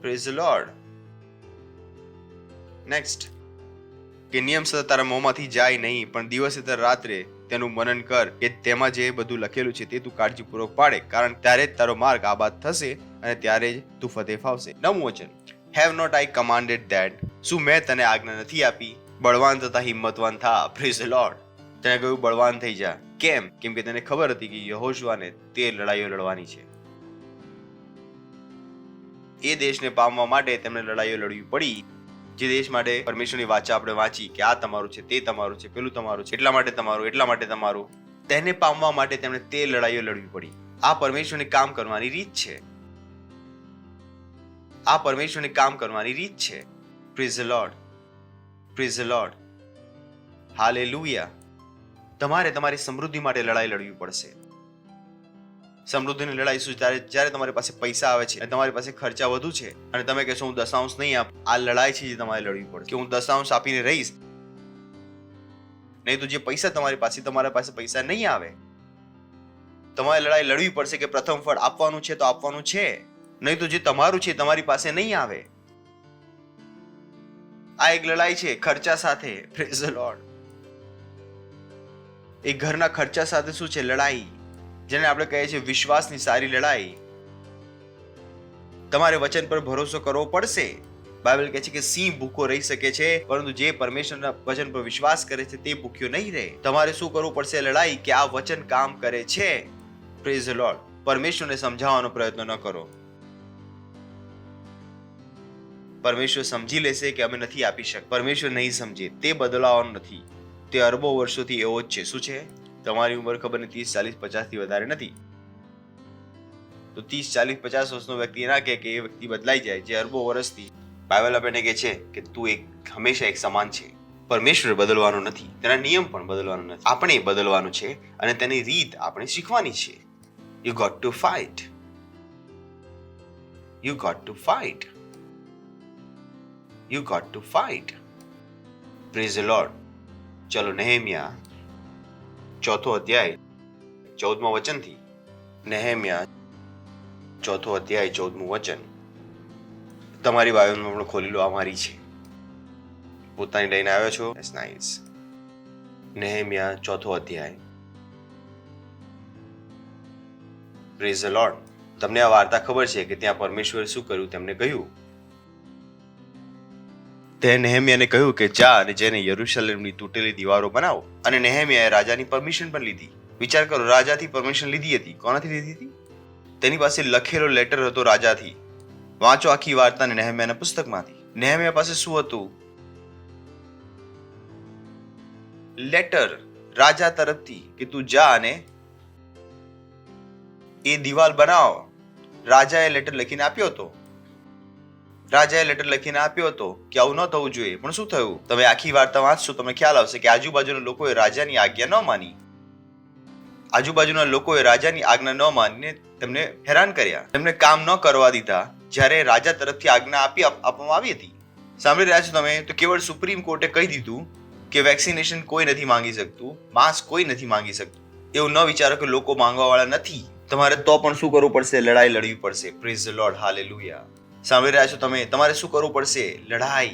Praise the Lord. Next. કે નિયમ સદા તારા મોંમાંથી જાય નહીં, પણ દિવસે તર રાત્રે તેનું મનન કર કે તેમાં જે બધું લખેલું છે તે તું કાળજીપૂર્વક પાડે, કારણ ત્યારે જ તારો માર્ગ આબાદ થશે અને ત્યારે જ તું ફતેહ ફાવશે. 9મું વચન. Have not I commanded that? શું મેં તને આજ્ઞા નથી આપી? બળવાન તથા હિંમતવાન થા. Praise the Lord. તેને કહ્યું બળવાન થઈ જા. કેમ? કેમ કે તેને ખબર હતી કે યહોશુઆને તે લડાઈઓ લડવાની છે. એ દેશને પામવા માટે તેમને લડાઈઓ લડવી પડી. જે દેશ માટે પરમેશ્વરની વાચા આપણે વાંચી કે આ તમારું છે, તે તમારું છે, પેલું તમારું છે, એટલા માટે તમારું, એટલા માટે તમારું, તેને પામવા માટે તેમણે તે લડાઈઓ લડવી પડી. આ પરમેશ્વરની કામ કરવાની રીત છે. આ પરમેશ્વરની કામ કરવાની રીત છે. Praise the lord, praise the lord, hallelujah. તમારે તમારી સમૃદ્ધિ માટે લડાઈ લડવી પડશે. સમૃદ્ધિની લડાઈ શું? જ્યારે તમારી પાસે પૈસા આવે છે અને તમારી પાસે ખર્ચા વધુ છે અને તમે કહેશો હું દશાંશ નહીં આપ, આ લડાઈ છે જે તમારે લડવી પડશે. કે હું દશાંશ આપીને રહીશ, નહીં તો જે પૈસા તમારા પાસે પૈસા નહીં આવે. તમારે લડાઈ લડવી પડશે કે પ્રથમ ફળ આપવાનું છે તો આપવાનું છે, નહીં તો જે તમારું છે તમારી પાસે નહીં આવે. આ એક લડાઈ છે ખર્ચા સાથે. Praise the lord. એ ઘરના ખર્ચા સાથે શું છે? લડાઈ, જેને આપણે કહીએ છીએ વિશ્વાસની સારી લડાઈ. તમારે વચન પર ભરોસો કરવો પડશે. બાઇબલ કહે છે કે સિંહ ભૂખો રહી શકે છે, પરંતુ જે પરમેશ્વરના વચન પર વિશ્વાસ કરે છે તે ભૂખ્યો નહીં રહે. તમારે શું કરવું પડશે? લડાઈ, કે આ વચન કામ કરે છે. Praise the lord. પરમેશ્વરને સમજાવવાનો પ્રયત્ન ન કરો. પરમેશ્વર સમજી લેશે કે અમે નથી આપી શકતા. પરમેશ્વર નહીં સમજે, તે બદલાવાનું નથી. તે અરબો વર્ષોથી એવો જ છે. શું છે? તમારી ઉંમર ખબર નહીં 30, 40, 50 થી વધારે નથી. તો 30, 40, 50 વર્ષનો વ્યક્તિ ના કહે કે એ વ્યક્તિ બદલાઈ જાય જે અરબો વર્ષથી. બાઇબલ આપણને કહે છે કે તું હંમેશા એક સમાન છે. પરમેશ્વર બદલવાનો નથી, તેના નિયમ પણ બદલવાનો નથી. આપણે બદલવાનું છે અને તેની રીત આપણે શીખવાની છે. You got to fight. You got to fight. You got to fight. Praise the Lord. ચલો નેહેમિયા 4થો અધ્યાય 14મા વચનથી. નેહેમિયા 4થો અધ્યાય 14મું વચન. તમારી બાઇબલમાં પણ ખોલી લો. આ મારી છે, પોતાની લઈને આવ્યો છો. That's nice. નેહેમિયા 4થો અધ્યાય. Praise the lord. તમને આ વાર્તા ખબર છે કે ત્યાં પરમેશ્વરે શું કર્યું? તેમને કહ્યું, તે નેહેમિયાને કહ્યું કે જા અને જેને યરૂશલેમની તૂટેલી દીવારો બનાવો. અને નેહેમિયાએ રાજાની પરમિશન પણ લીધી. વિચાર કરો, રાજાથી પરમિશન લીધી હતી. કોનાથી લીધી હતી? તેની પાસે લખેલો લેટર હતો રાજાથી. વાંચો આખી વાર્તાને નેહેમિયાના પુસ્તકમાંથી. નેહેમિયા પાસે શું હતું? લેટર રાજા તરફથી કે તું જા અને એ દિવાલ બનાવો. રાજાએ લેટર લખીને આપ્યો હતો. રાજાએ લેટર લખીને આપ્યો હતો કે આવું ન થવું જોઈએ. પણ શું થયું? તમે આખી વાર્તા વાંચશો તમને ખ્યાલ આવશે કે આજુબાજુના લોકોએ રાજાની આજ્ઞા ન માની. આજુબાજુના લોકોએ રાજાની આજ્ઞા ન માનીને તેમને હેરાન કર્યા, તેમને કામ ન કરવા દીધા જ્યારે રાજા તરફથી આજ્ઞા આપવામાં આવી હતી. સાંભળી રહ્યા છો તમે? તો કેવળ સુપ્રીમ કોર્ટે કહી દીધું કે વેક્સિનેશન કોઈ નથી માંગી શકતું, માસ્ક કોઈ નથી માંગી શકતું. એવું ન વિચારો કે લોકો માંગવા વાળા નથી. તમારે તો પણ શું કરવું પડશે? લડાઈ લડવી પડશે. Praise the lord. હાલેલુયા. સાંભળી રહ્યા છો તમે? તમારે શું કરવું પડશે? લડાઈ.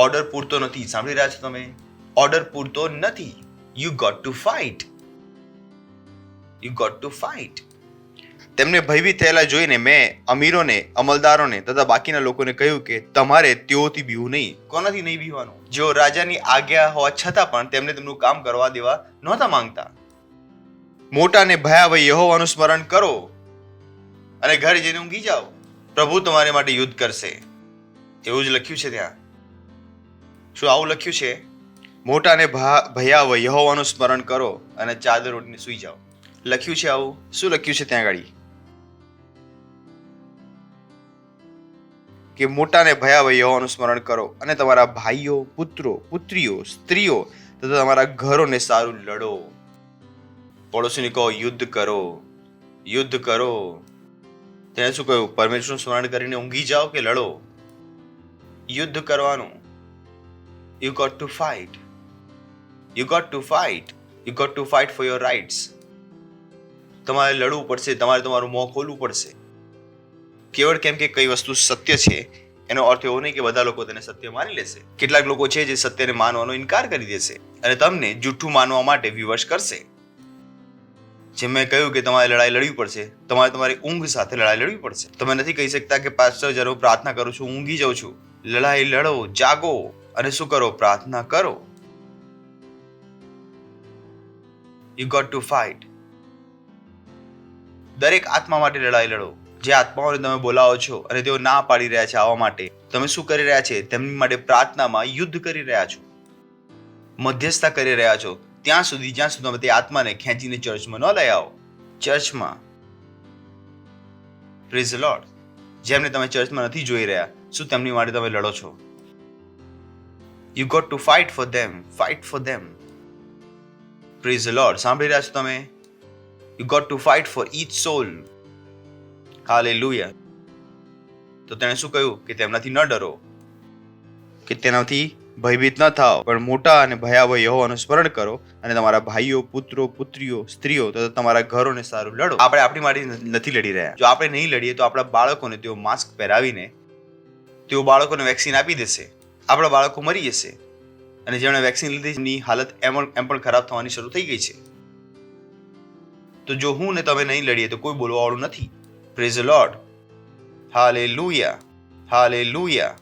ઓર્ડર પૂરતો નથી. સાંભળી રહ્યા છો તમે? ઓર્ડર પૂરતો નથી. You got to fight. You got to fight. તેમને ભયભીત થયેલા જોઈને મેં અમીરોને, અમલદારોને તથા બાકીના લોકોને કહ્યું કે તમારે તેઓથી બીવું નહીં. કોનાથી નહીં બીવાનું? જેઓ રાજાની આજ્ઞા હોવા છતાં પણ તેમને તેમનું કામ કરવા દેવા નહોતા માંગતા. મોટા ને ભયાવહ યહોવાનું સ્મરણ કરો અને ઘરે જઈને ઊંઘી જાઓ. પ્રભુ તમારે માટે યુદ્ધ કરશે. એવું જ લખ્યું છે ત્યાં. શું આવું લખ્યું છે? મોટા ને ભયાવહ યહોવાનું સ્મરણ કરો અને ચાદર ઓઢીને સૂઈ જાઓ. લખ્યું છે આવું? શું લખ્યું છે ત્યાં આગળ? કે મોટાને ભયાવહ યહોવાનું સ્મરણ કરો અને તમારા ભાઈઓ, પુત્રો, પુત્રીઓ, સ્ત્રીઓ તથા તમારા ઘરોને સારું લડો. પડોશીને કહો યુદ્ધ કરો, યુદ્ધ કરો. તેને શું કહ્યું? પરમેશ્વરનું સ્મરણ કરીને ઊંઘી જાઓ કે લડો? યુદ્ધ કરવાનું. You got to fight. You got to fight. You got to fight for your rights. તમારે લડવું પડશે. તમારે તમારું મોં ખોલવું પડશે. કેવળ કેમ કે કઈ વસ્તુ સત્ય છે એનો અર્થ એવો નહીં કે બધા લોકો તેને સત્ય માની લેશે. કેટલાક લોકો છે જે સત્યને માનવાનો ઇનકાર કરી દેશે અને તમને જૂઠું માનવા માટે વિવશ કરશે. જેમ મેં કહ્યું કે તમારે લડાઈ લડવી પડશે. તમારે તમારી ઊંઘ સાથે લડાઈ લડવી પડશે. તમે નથી કહી શકતા કે પાસ્ટર જ્યારે હું પ્રાર્થના કરું છું ઊંઘી જાઉં છું. લડાઈ લડો, જાગો અને શું કરો? પ્રાર્થના કરો. You got to fight. દરેક આત્મા માટે લડાઈ લડો. જે આત્માઓને તમે બોલાવો છો અને તેઓ ના પાડી રહ્યા છે આવવા માટે, તમે શું કરી રહ્યા છે? તેમની માટે પ્રાર્થનામાં યુદ્ધ કરી રહ્યા છો, મધ્યસ્થતા કરી રહ્યા છો ત્યાં સુધી જ્યાં સુધી તમે તે આત્માને ખેંચીને ચર્ચમાં ન લઈ આવો. ચર્ચમાં પ્રેઝ ધ લોર્ડ. જેમને તમે ચર્ચમાં નથી જોઈ રહ્યા, શું તેમની માટે તમે લડો છો? You got to fight for them, fight for them. Praise the Lord. સાંભળી રહ્યા છો તમે? You got to fight for each soul. Hallelujah. તો તેણે શું કહ્યું કે તેમનાથી ન ડરો, કે તેનાથી ભયભીત ન થાઓ, પણ મોટા અને ભયાવહ યહોવાનું સ્મરણ કરો અને તમારા ભાઈઓ, પુત્રો, પુત્રીઓ, સ્ત્રીઓ તથા તમારા ઘરોને સારું લડો. આપણે આપણી માટે નથી લડી રહ્યા. જો આપણે નહીં લડીએ તો આપણા બાળકોને તેઓ માસ્ક પહેરાવીને તેઓ બાળકોને વેક્સિન આપી દેશે. આપણા બાળકો મરી જશે. અને જેમણે વેક્સિન લીધી એમની હાલત એમ પણ ખરાબ થવાની શરૂ થઈ ગઈ છે. તો જો હું ને તમે નહીં લડીએ તો કોઈ બોલવાવાળું નથી. Praise the lord. Hallelujah, hallelujah.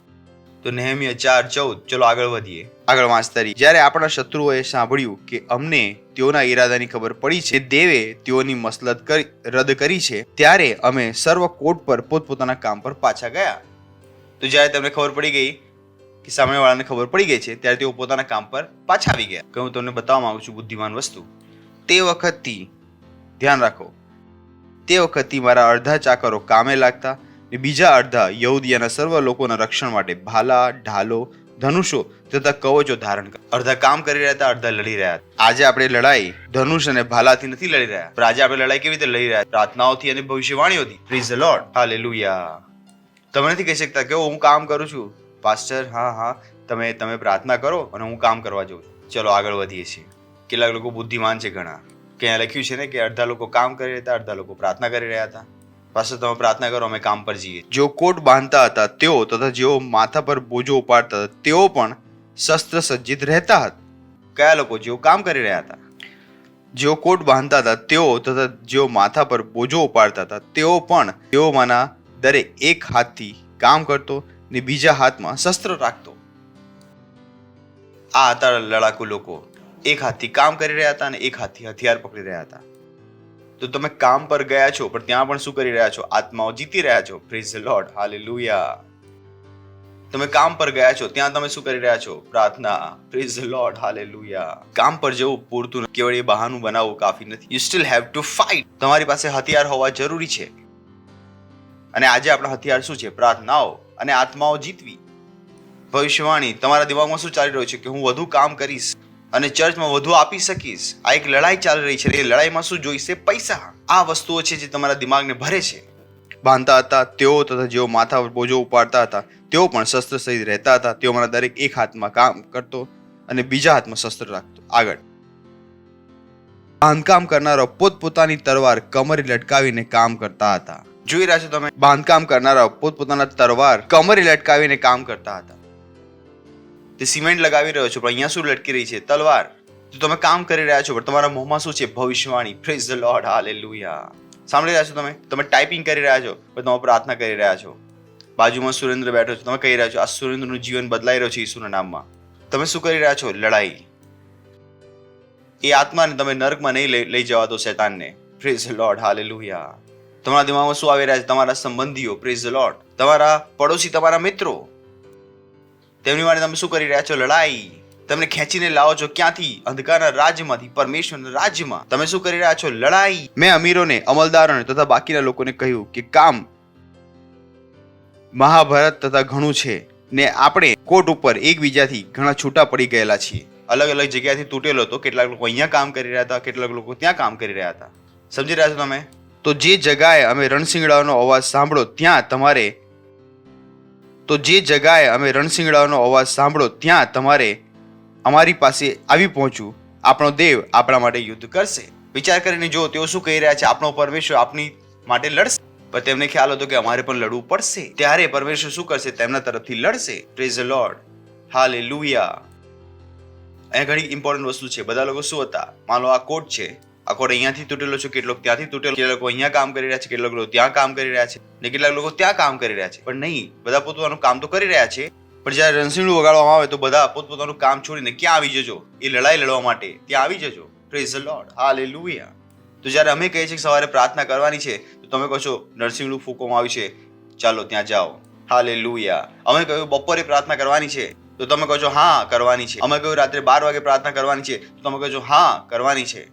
તો નેહમ્યા 4:14. ચલો આગળ વધીએ. આગળ વાંચતા રહીએ. જ્યારે આપણા શત્રુઓએ સાંભળ્યું કે અમને તેઓના ઈરાદાની ખબર પડી છે, દેવે તેઓની મસલત રદ કરી છે, ત્યારે અમે સર્વ કોટ પર પોતપોતાના કામ પર પાછા ગયા. તો જ્યારે તેમને ખબર પડી ગઈ કે સામેવાળાને ખબર પડી ગઈ છે, ત્યારે તેઓ પોતાના કામ પર પાછા આવી ગયા. કે હું તમને બતાવવા માંગુ છું બુદ્ધિમાન વસ્તુ. તે વખતથી ધ્યાન રાખો, તે વખતથી મારા અડધા ચાકરો કામે લાગતા ને બીજા અડધા યહૂદિયાના સર્વ લોકોના રક્ષણ માટે ભાલા, ઢાલો, ધનુષો તથા કવચો ધારણ કરે. અડધા કામ કરી રહ્યા હતા, અડધા લડી રહ્યા હતા. આજે આપણે લડાઈ ધનુષ અને ભાલાથી નથી લડી રહ્યા, પણ આજે આપણે લડાઈ કેવી રીતે લડી રહ્યા? પ્રાર્થનાઓથી અને ભવિષ્યવાણીઓથી. Praise the lord. હાલેલુયા. તમે નથી કહી શકતા કે હું કામ કરું છું પાસ્ટર. હા, તમે પ્રાર્થના કરો અને હું કામ કરવા જાઉં છું. ચલો આગળ વધીએ છીએ. કેટલાક લોકો બુદ્ધિમાન છે ઘણા, કે અહીંયા લખ્યું છે ને કે અડધા લોકો કામ કરી રહ્યા હતા, અડધા લોકો પ્રાર્થના કરી રહ્યા હતા. પાછળ તમે પ્રાર્થના કરો, અમે કામ પર જઈએ. જેઓ કોટ બાંધતા હતા તેઓ તથા જેઓ માથા પર બોજો ઉપાડતા હતા તેઓ પણ શસ્ત્ર સજ્જિત રહેતા હતા. કયા લોકો? જેઓ કામ કરી રહ્યા હતા. જેઓ કોટ બાંધતા હતા તેઓ તથા જેઓ માથા પર બોજો ઉપાડતા હતા તેઓ પણ, તેઓમાંના દરેક એક હાથથી કામ કરતો ને બીજા હાથમાં શસ્ત્ર રાખતો. આ હતા લડાકુ લોકો. એક હાથથી કામ કરી રહ્યા હતા અને એક હાથથી હથિયાર પકડી રહ્યા હતા. તો તમે કામ પર ગયા છો, પણ ત્યાં પણ શું કરી રહ્યા છો? આત્માઓ જીતી રહ્યા છો. Praise the lord. હાલેલુયા. તમે કામ પર ગયા છો, ત્યાં તમે શું કરી રહ્યા છો? પ્રાર્થના. Praise the lord. હાલેલુયા. કામ પર જવું પૂરતું નથી, કેવળ એ બહાનું બનાવવું કાફી નથી. You steel have to fight. તમારી પાસે હથિયાર હોવા જરૂરી છે. અને આજે આપણા હથિયાર શું છે? પ્રાર્થનાઓ અને આત્માઓ જીતવી. ભવિષ્યવાણી. તમારા દિમાગમાં શું ચાલી રહ્યું છે? કે હું વધુ કામ કરીશ અને ચર્ચમાં વધુ આપી શકીશ. આ એક લડાઈ ચાલી રહી છે. એ લડાઈમાં શું જોઈશે? પૈસા. આ વસ્તુઓ છે જે તમારા દિમાગને ભરે છે. બાંધતા હતા તેઓ તથા જેઓ માથા પર બોજો ઉપાડતા હતા તેઓ પણ શસ્ત્ર સહિત રહેતા હતા. તેઓમાંના દરેક એક હાથમાં કામ કરતો અને બીજા હાથમાં શસ્ત્ર રાખતો. આગળ. બાંધકામ કરનારાઓ પોતપોતાની તલવાર કમરે લટકાવીને કામ કરતા હતા. જોઈ રહ્યા છો તમે? બાંધકામ કરનારાઓ પોતપોતાના તલવાર કમરે લટકાવીને કામ કરતા હતા. તે સિમેન્ટ લગાવી રહ્યો છો, પણ અહીંયા શું લટકી રહી છે? તલવાર. તો તમે કામ કરી રહ્યા છો, પણ તમારા મોંમાં શું છે? ભવિષ્યવાણી. Praise the lord. હાલેલુયા. સાંભળી રહ્યા છો તમે ટાઈપિંગ કરી રહ્યા છો, પણ તમે પ્રાર્થના કરી રહ્યા છો. બાજુમાં સુરેન્દ્ર બેઠો છો, તમે કહી રહ્યા છો આ સુરેન્દ્રનું જીવન બદલાઈ રહ્યું છે ઈસુના નામમાં. તમે શું કરી રહ્યા છો? લડાઈ. એ આત્માને તમે નર્કમાં નહીં લઈ જવા દો, શૈતાનને. Praise the lord. હાલેલુયા. તમારા દિમાગમાં શું આવી રહ્યા છે? તમારા સંબંધીઓ. Praise the lord. તમારા પડોશી, તમારા મિત્રો, તેમની માટે તમે શું કરી રહ્યા છો? લડાઈ. તમને ખેંચીને લાવો છો ક્યાંથી? અંધકારના રાજ્યમાંથી પરમેશ્વરના રાજ્યમાં. તમે શું કરી રહ્યા છો? લડાઈ. મેં અમીરોને, અમલદારોને તથા બાકીના લોકોને કહ્યું કે કામ મહાભારત તથા ઘણું છે ને આપણે કોટ ઉપર એકબીજાથી ઘણા છૂટા પડી ગયેલા છીએ. અલગ અલગ જગ્યાથી તૂટેલો હતો. કેટલાક લોકો અહીંયા કામ કરી રહ્યા હતા, કેટલાક લોકો ત્યાં કામ કરી રહ્યા હતા. સમજી રહ્યા છો તમે? તો જે જગાએ અમે રણશિંગડાનો અવાજ સાંભળો ત્યાં તમારે અમારી પાસે આવી પહોંચવું. આપણો દેવ આપણા માટે યુદ્ધ કરશે. વિચાર કરીને જો તેઓ શું કહી રહ્યા છે? આપણો પરમેશ્વર આપણી માટે લડશે. પણ તેમને ખ્યાલ હતો કે અમારે પણ લડવું પડશે. ત્યારે પરમેશ્વર શું કરશે? તેમના તરફથી લડશે. Praise the lord. હાલેલુયા. અહીંયા ઘણી ઇમ્પોર્ટન્ટ વસ્તુ છે. બધા લોકો શું હતા? માનો આ કોટ છે, આ કોટ અહીંયાથી તૂટેલો છે, કેટલોક ત્યાંથી તૂટેલો, કેટલાક લોકો અહીંયા કામ કરી રહ્યા છે, કેટલાક લોકો ત્યાં કામ કરી રહ્યા છે, ને કેટલાક લોકો ત્યાં કામ કરી રહ્યા છે. પણ નહીં, બધા પોતપોતાનું કામ તો કરી રહ્યા છે. પણ જ્યારે રણશીંગડું વગાડવામાં આવે તો બધા પોતપોતાનું કામ છોડીને ક્યાં આવી જજો? એ લડાઈ લડવા માટે ત્યાં આવી જજો. Praise the lord. હાલેલુયા. તો જ્યારે અમે કહીએ છીએ કે સવારે પ્રાર્થના કરવાની છે, તો તમે કહો છો નરસિંહનું ફૂંકવામાં આવ્યું છે, ચાલો ત્યાં જાઓ. હાલેલુયા. અમે કહ્યું બપોરે પ્રાર્થના કરવાની છે, તો તમે કહો છો હા કરવાની છે. અમે કહ્યું રાત્રે 12 વાગે પ્રાર્થના કરવાની છે, તો તમે કહો છો હા કરવાની છે.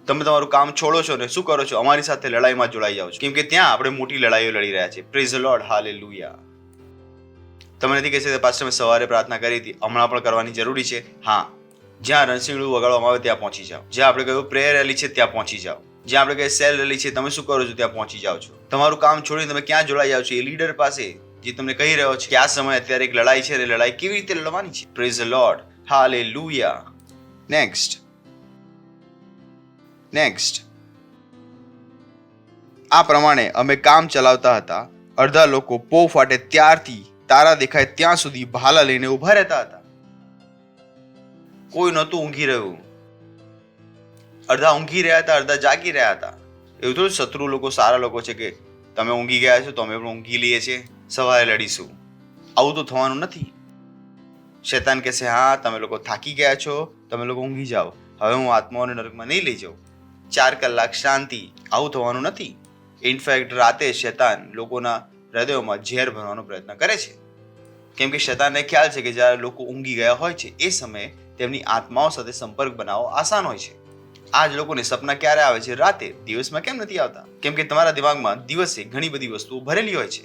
તમે તમારું કામ છોડો છો ને શું કરો છો? અમારી સાથે લડાઈમાં જોડાઈ જાઓ છો, કેમ કે ત્યાં આપણે મોટી લડાઈઓ લડી રહ્યા છે. Praise the lord. હાલેલુયા. તમે નથી કહી શકતા પાસ્ટર મેં સવારે પ્રાર્થના કરી હતી, હમણાં પણ કરવાની જરૂરી છે. હા, જ્યાં રણસીંગડું વગાડવામાં આવે ત્યાં પહોંચી જાઓ. જ્યાં આપણે કહ્યું પ્રેયર રેલી છે ત્યાં પહોંચી જાઓ. જ્યાં આપણે કહીએ સેલ રેલી છે, તમે શું કરો છો ત્યાં પહોંચી જાઓ છો. તમારું કામ છોડીને તમે ક્યાં જોડાઈ જાઓ છો? એ લીડર પાસે જે તમને કહી રહ્યો છે કે આ સમય અત્યારે એક લડાઈ છે, એ લડાઈ કેવી રીતે લડવાની છે. Praise the lord, hallelujah. Next આ પ્રમાણે અમે કામ ચલાવતા હતા. અડધા લોકો પો ફાટે ત્યારથી તારા દેખાય ત્યાં સુધી ભાલા લઈને ઉભા રહેતા હતા. કોઈ નહોતું ઊંઘી રહ્યું. અડધા ઊંઘી રહ્યા હતા, અડધા જાગી રહ્યા હતા. એવું થોડું શત્રુ લોકો સારા લોકો છે કે તમે ઊંઘી ગયા છો તો અમે પણ ઊંઘી લઈએ છીએ, સવારે લડીશું. આવું તો થવાનું નથી. શૈતાન કહેશે હા તમે લોકો થાકી ગયા છો, તમે લોકો ઊંઘી જાઓ, હવે હું આત્માઓને નરકમાં નહીં લઈ જાઉં. 4 કલાક શાંતિ. આવું થવાનું નથી. ઇનફેક્ટ રાતે શૈતાન લોકોના હૃદયોમાં ઝેર ભરવાનો પ્રયત્ન કરે છે. કેમ કે શૈતાનને ખ્યાલ છે કે જ્યારે લોકો ઊંઘી ગયા હોય છે એ સમયે તેમની આત્માઓ સાથે સંપર્ક બનાવવો આસાન હોય છે. આ જ લોકોને સપના ક્યારે આવે છે? રાતે. દિવસમાં કેમ નથી આવતા? કેમ કે તમારા દિમાગમાં દિવસે ઘણી બધી વસ્તુઓ ભરેલી હોય છે.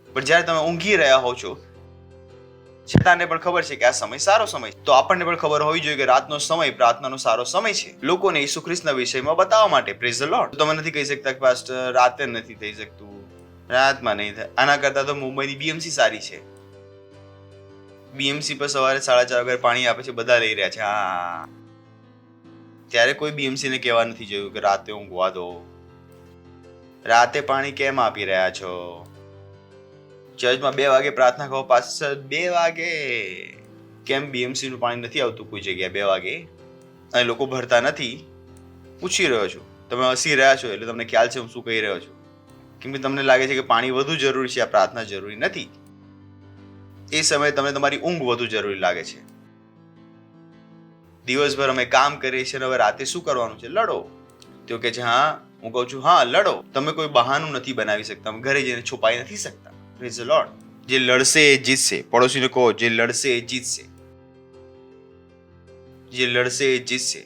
પણ જ્યારે તમે ઊંઘી રહ્યા હો છો, શૈતાનને પણ ખબર છે કે આ સમય સારો સમય છે, તો આપણને પણ ખબર હોવી જોઈએ કે રાતનો સમય પ્રાર્થનાનો સારો સમય છે, લોકોને ઈસુ ખ્રિસ્તના વિષયમાં બતાવવા માટે. Praise the lord. તમે નથી કહી શકતા કે પાસ્ટર રાતે નથી થઈ શકતું, રાતમાં નહીં થાય. આના કરતા તો મુંબઈની બીએમસી સારી છે. બીએમસી પર સવારે 4:30 વાગે પાણી આપે છે, બધા લઈ રહ્યા છે. હા, ત્યારે કોઈ બીએમસી ને કહેવા નથી જોયું કે રાતે ઊંઘવા દો. રાતે પાણી કેમ આપી રહ્યા છો? ચર્ચમાં 2 વાગે પ્રાર્થના કહો, પાસ્ટર 2 વાગે કેમ બીએમસી નું પાણી નથી આવતું કોઈ જગ્યાએ 2 વાગે? અને લોકો ભરતા નથી. પૂછી રહ્યો છું, તમે હસી રહ્યા છો એટલે તમને ખ્યાલ છે હું શું કહી રહ્યો છું. કેમ કે તમને લાગે છે કે પાણી વધુ જરૂરી છે, આ પ્રાર્થના જરૂરી નથી. એ સમયે તમને તમારી ઊંઘ વધુ જરૂરી લાગે છે. દિવસભર અમે કામ કરીએ છીએ, હવે રાતે શું કરવાનું છે? લડો. તેઓ કહે છે હા, હું કહું છું હા લડો. તમે કોઈ બહાનું નથી બનાવી શકતા, ઘરે જઈને છુપાઈ નથી શકતા. Praise the lord. જે લડશે એ જીતશે. પડોશીને કહો જે લડશે એ જીતશે. જે લડશે એ જીતશે.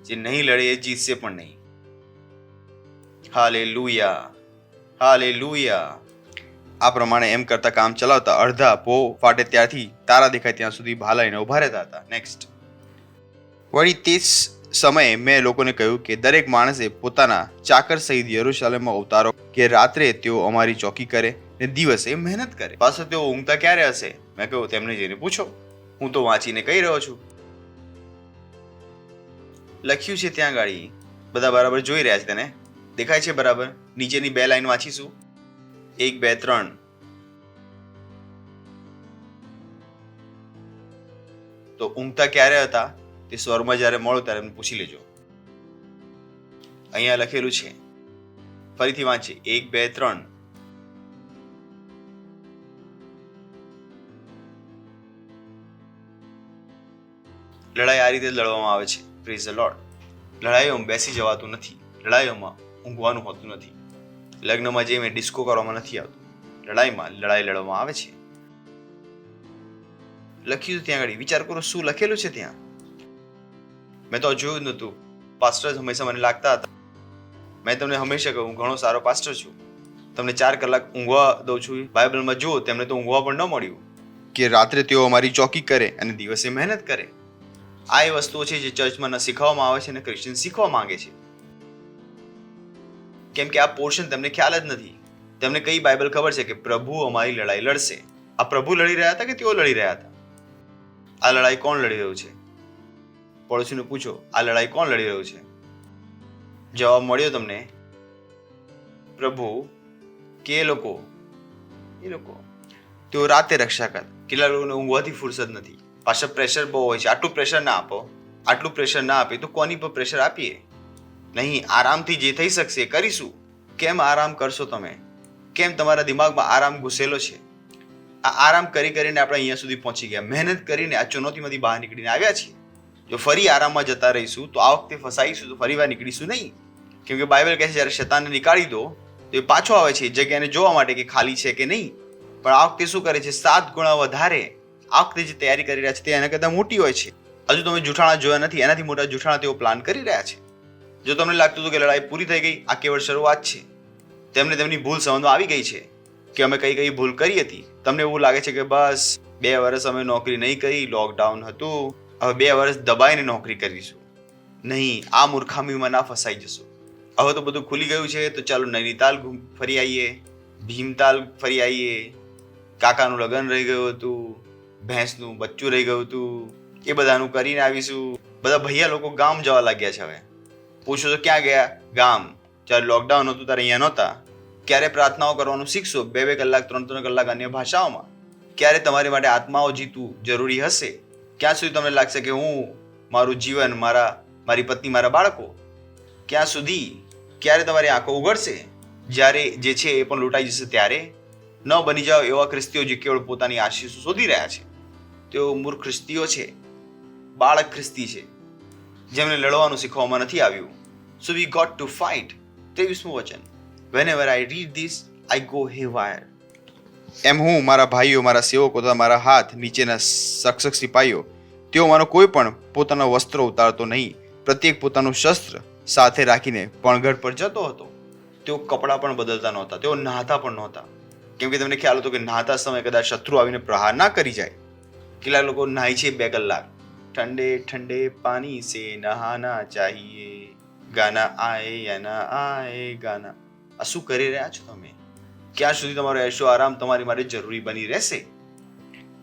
જે નહીં લડે એ જીતશે પણ નહીં. Hallelujah, hallelujah. આ પ્રમાણે એમ કરતા કામ ચલાવતા અડધા પો ફાટે ત્યારથી તારા દેખાય ત્યાં સુધી ભાલાઈને ઉભા રહેતા હતા. નેક્સ્ટ. વળી તે સમયે મેં લોકોને કહ્યું કે દરેક માણસે પોતાના ચાકર સહિત યરૂશલેમમાં ઉતારો કે રાત્રે તેઓ અમારી ચોકી કરે ને દિવસે મહેનત કરે. પાછો તેઓ ઊંઘતા ક્યારે હશે? મેં કહ્યું તેમને જઈને પૂછો, હું તો વાંચીને કહી રહ્યો છું. લખ્યું છે ત્યાં ગાડી, બધા બરાબર જોઈ રહ્યા છે. તેને દેખાય છે બરાબર? નીચેની 2 લાઈન વાંચીશું, 1, 2, 3. તો ઊંઘતા ક્યારે હતા તે સ્વરમાં જ્યારે મળો ત્યારે એમને પૂછી લેજો. અહીંયા લખેલું છે, ફરીથી વાંચીએ, 1, 2, 3. લડાઈ આ રીતે લડવામાં આવે છે. Praise the lord. લડાઈઓમાં બેસી જવાતું નથી, લડાઈઓમાં ઊંઘવાનું હોતું નથી, લગ્નમાં જઈને ડિસ્કો કરવામાં નથી આવતું. લડાઈમાં લડાઈ લડવામાં આવે છે. લખ્યું ત્યાં આગળ. વિચાર કરો શું લખેલું છે ત્યાં. મેં તો જોયું નતું. પાસ્ટર હંમેશા મને લાગતા હતા. મેં તમને હંમેશા કહ્યું હું ઘણો સારો પાસ્ટર છું, તમને 4 કલાક ઊંઘવા દઉં છું. બાઇબલમાં જુઓ, તેમને તો ઊંઘવા પણ ન મળ્યું. કે રાત્રે તેઓ અમારી ચોકી કરે અને દિવસે મહેનત કરે. આ એ વસ્તુઓ છે જે ચર્ચમાં ન શીખવવામાં આવે છે અને ક્રિશ્ચિયન શીખવા માંગે છે. કેમ કે આ પોર્શન તેમને ખ્યાલ જ નથી. તેમને કઈ બાઇબલ ખબર છે કે પ્રભુ અમારી લડાઈ લડશે. આ પ્રભુ લડી રહ્યા હતા કે તેઓ લડી રહ્યા હતા? આ લડાઈ કોણ લડી રહ્યું છે? પડોશીને પૂછો, આ લડાઈ કોણ લડી રહ્યું છે? જવાબ મળ્યો તમને, પ્રભુ કે એ લોકો તેઓ રાતે રક્ષા કરે. કેટલા લોકોને ઊંઘવાથી ફુરસદ નથી. પાછળ પ્રેશર બહુ હોય છે. આટલું પ્રેશર ના આપો. આટલું પ્રેશર ના આપીએ તો કોની પર પ્રેશર આપીએ? નહીં, આરામથી જે થઈ શકશે કરીશું. કેમ આરામ કરશો તમે? કેમ તમારા દિમાગમાં આરામ ઘૂસેલો છે? આ આરામ કરી કરીને આપણે અહીંયા સુધી પહોંચી ગયા. મહેનત કરીને આ ચુનૌતીમાંથી બહાર નીકળીને આવ્યા છીએ. જો ફરી આરામમાં જતા રહીશું તો આ વખતે ફસાઈશું, તો ફરી વાર નીકળીશું નહીં. કેમ કે બાઇબલ કહે છે જ્યારે શૈતાનને નીકાળી દો તો એ પાછો આવે છે જગ્યાને જોવા માટે કે ખાલી છે કે નહીં. પણ આ વખતે શું કરે છે? 7 ગણા વધારે આ વખતે જે તૈયારી કરી રહ્યા છે તે એના કરતાં મોટી હોય છે. હજુ તમે જૂઠાણા જોયા નથી, એનાથી મોટા જૂઠાણા તેઓ પ્લાન કરી રહ્યા છે. જો તમને લાગતું હતું કે લડાઈ પૂરી થઈ ગઈ, આ કેવળ શરૂઆત છે. તેમને તેમની ભૂલ સમજમાં આવી ગઈ છે. કે અમે કઈ કઈ ભૂલ કરી હતી. તમને એવું લાગે છે કે બસ 2 વર્ષ અમે નોકરી નહીં કરી, લોકડાઉન હતું, હવે 2 વર્ષ દબાઈને નોકરી કરીશું. નહીં, આ મૂર્ખામીમાં ના ફસાઈ જશો. હવે તો બધું ખુલી ગયું છે, તો ચાલો નૈનીતાલ ફરી આવીએ, ભીમતાલ ફરી આવીએ. કાકાનું લગ્ન રહી ગયું હતું, ભેંસનું બચ્ચું રહી ગયું હતું, એ બધાનું કરીને આવીશું. બધા ભૈયા લોકો ગામ જવા લાગ્યા છે. હવે પૂછો તો ક્યાં ગયા? ગામ. જ્યારે લોકડાઉન હતું ત્યારે અહીંયા નહોતા. ક્યારે પ્રાર્થનાઓ કરવાનું શીખશો? 2-2 કલાક 3-3 કલાક અન્ય ભાષાઓમાં. ક્યારે તમારી માટે આત્માઓ જીતવું જરૂરી હશે? ક્યાં સુધી તમને લાગશે કે હું, મારું જીવન, મારી પત્ની, મારા બાળકો, ક્યાં સુધી? ક્યારે તમારી આંખો ઉઘડશે? જ્યારે જે છે એ પણ લૂંટાઈ જશે ત્યારે? ન બની જાઓ એવા ખ્રિસ્તીઓ જે કેવળ પોતાની આશીષો શોધી રહ્યા છે. તેઓ મૂર્ખ ખ્રિસ્તીઓ છે, બાળક ખ્રિસ્તી છે, જેમને લડવાનું શીખવામાં નથી આવ્યું. So we got to fight. 23મું વચન. Whenever I read this, I go haywire. એમ હું, મારા ભાઈઓ, મારા સેવકો તથા મારા હાથ નીચેના સક્ષક સિપાહીઓ, તેઓ માનો કોઈ પણ પોતાના વસ્ત્રો ઉતારતો નહીં, પ્રત્યેક પોતાનું શસ્ત્ર સાથે રાખીને પણઘટ પર જતો હતો. તેઓ કપડાં પણ બદલતા નહોતા, તેઓ નહાતા પણ નહોતા, કેમ કે તમને ખ્યાલ હતો કે નહાતા સમયે કદાચ શત્રુ આવીને પ્રહાર ના કરી જાય. કેટલાક લોકો નહાય છે 2 કલાક. ઠંડે ઠંડે પાણી સે નહાના ચાહીએ, ગાના આએ યા ના આએ ગાના. આ શું કરી રહ્યા છો તમે? ક્યાં સુધી તમારો એશો આરામ તમારી માટે જરૂરી બની રહેશે?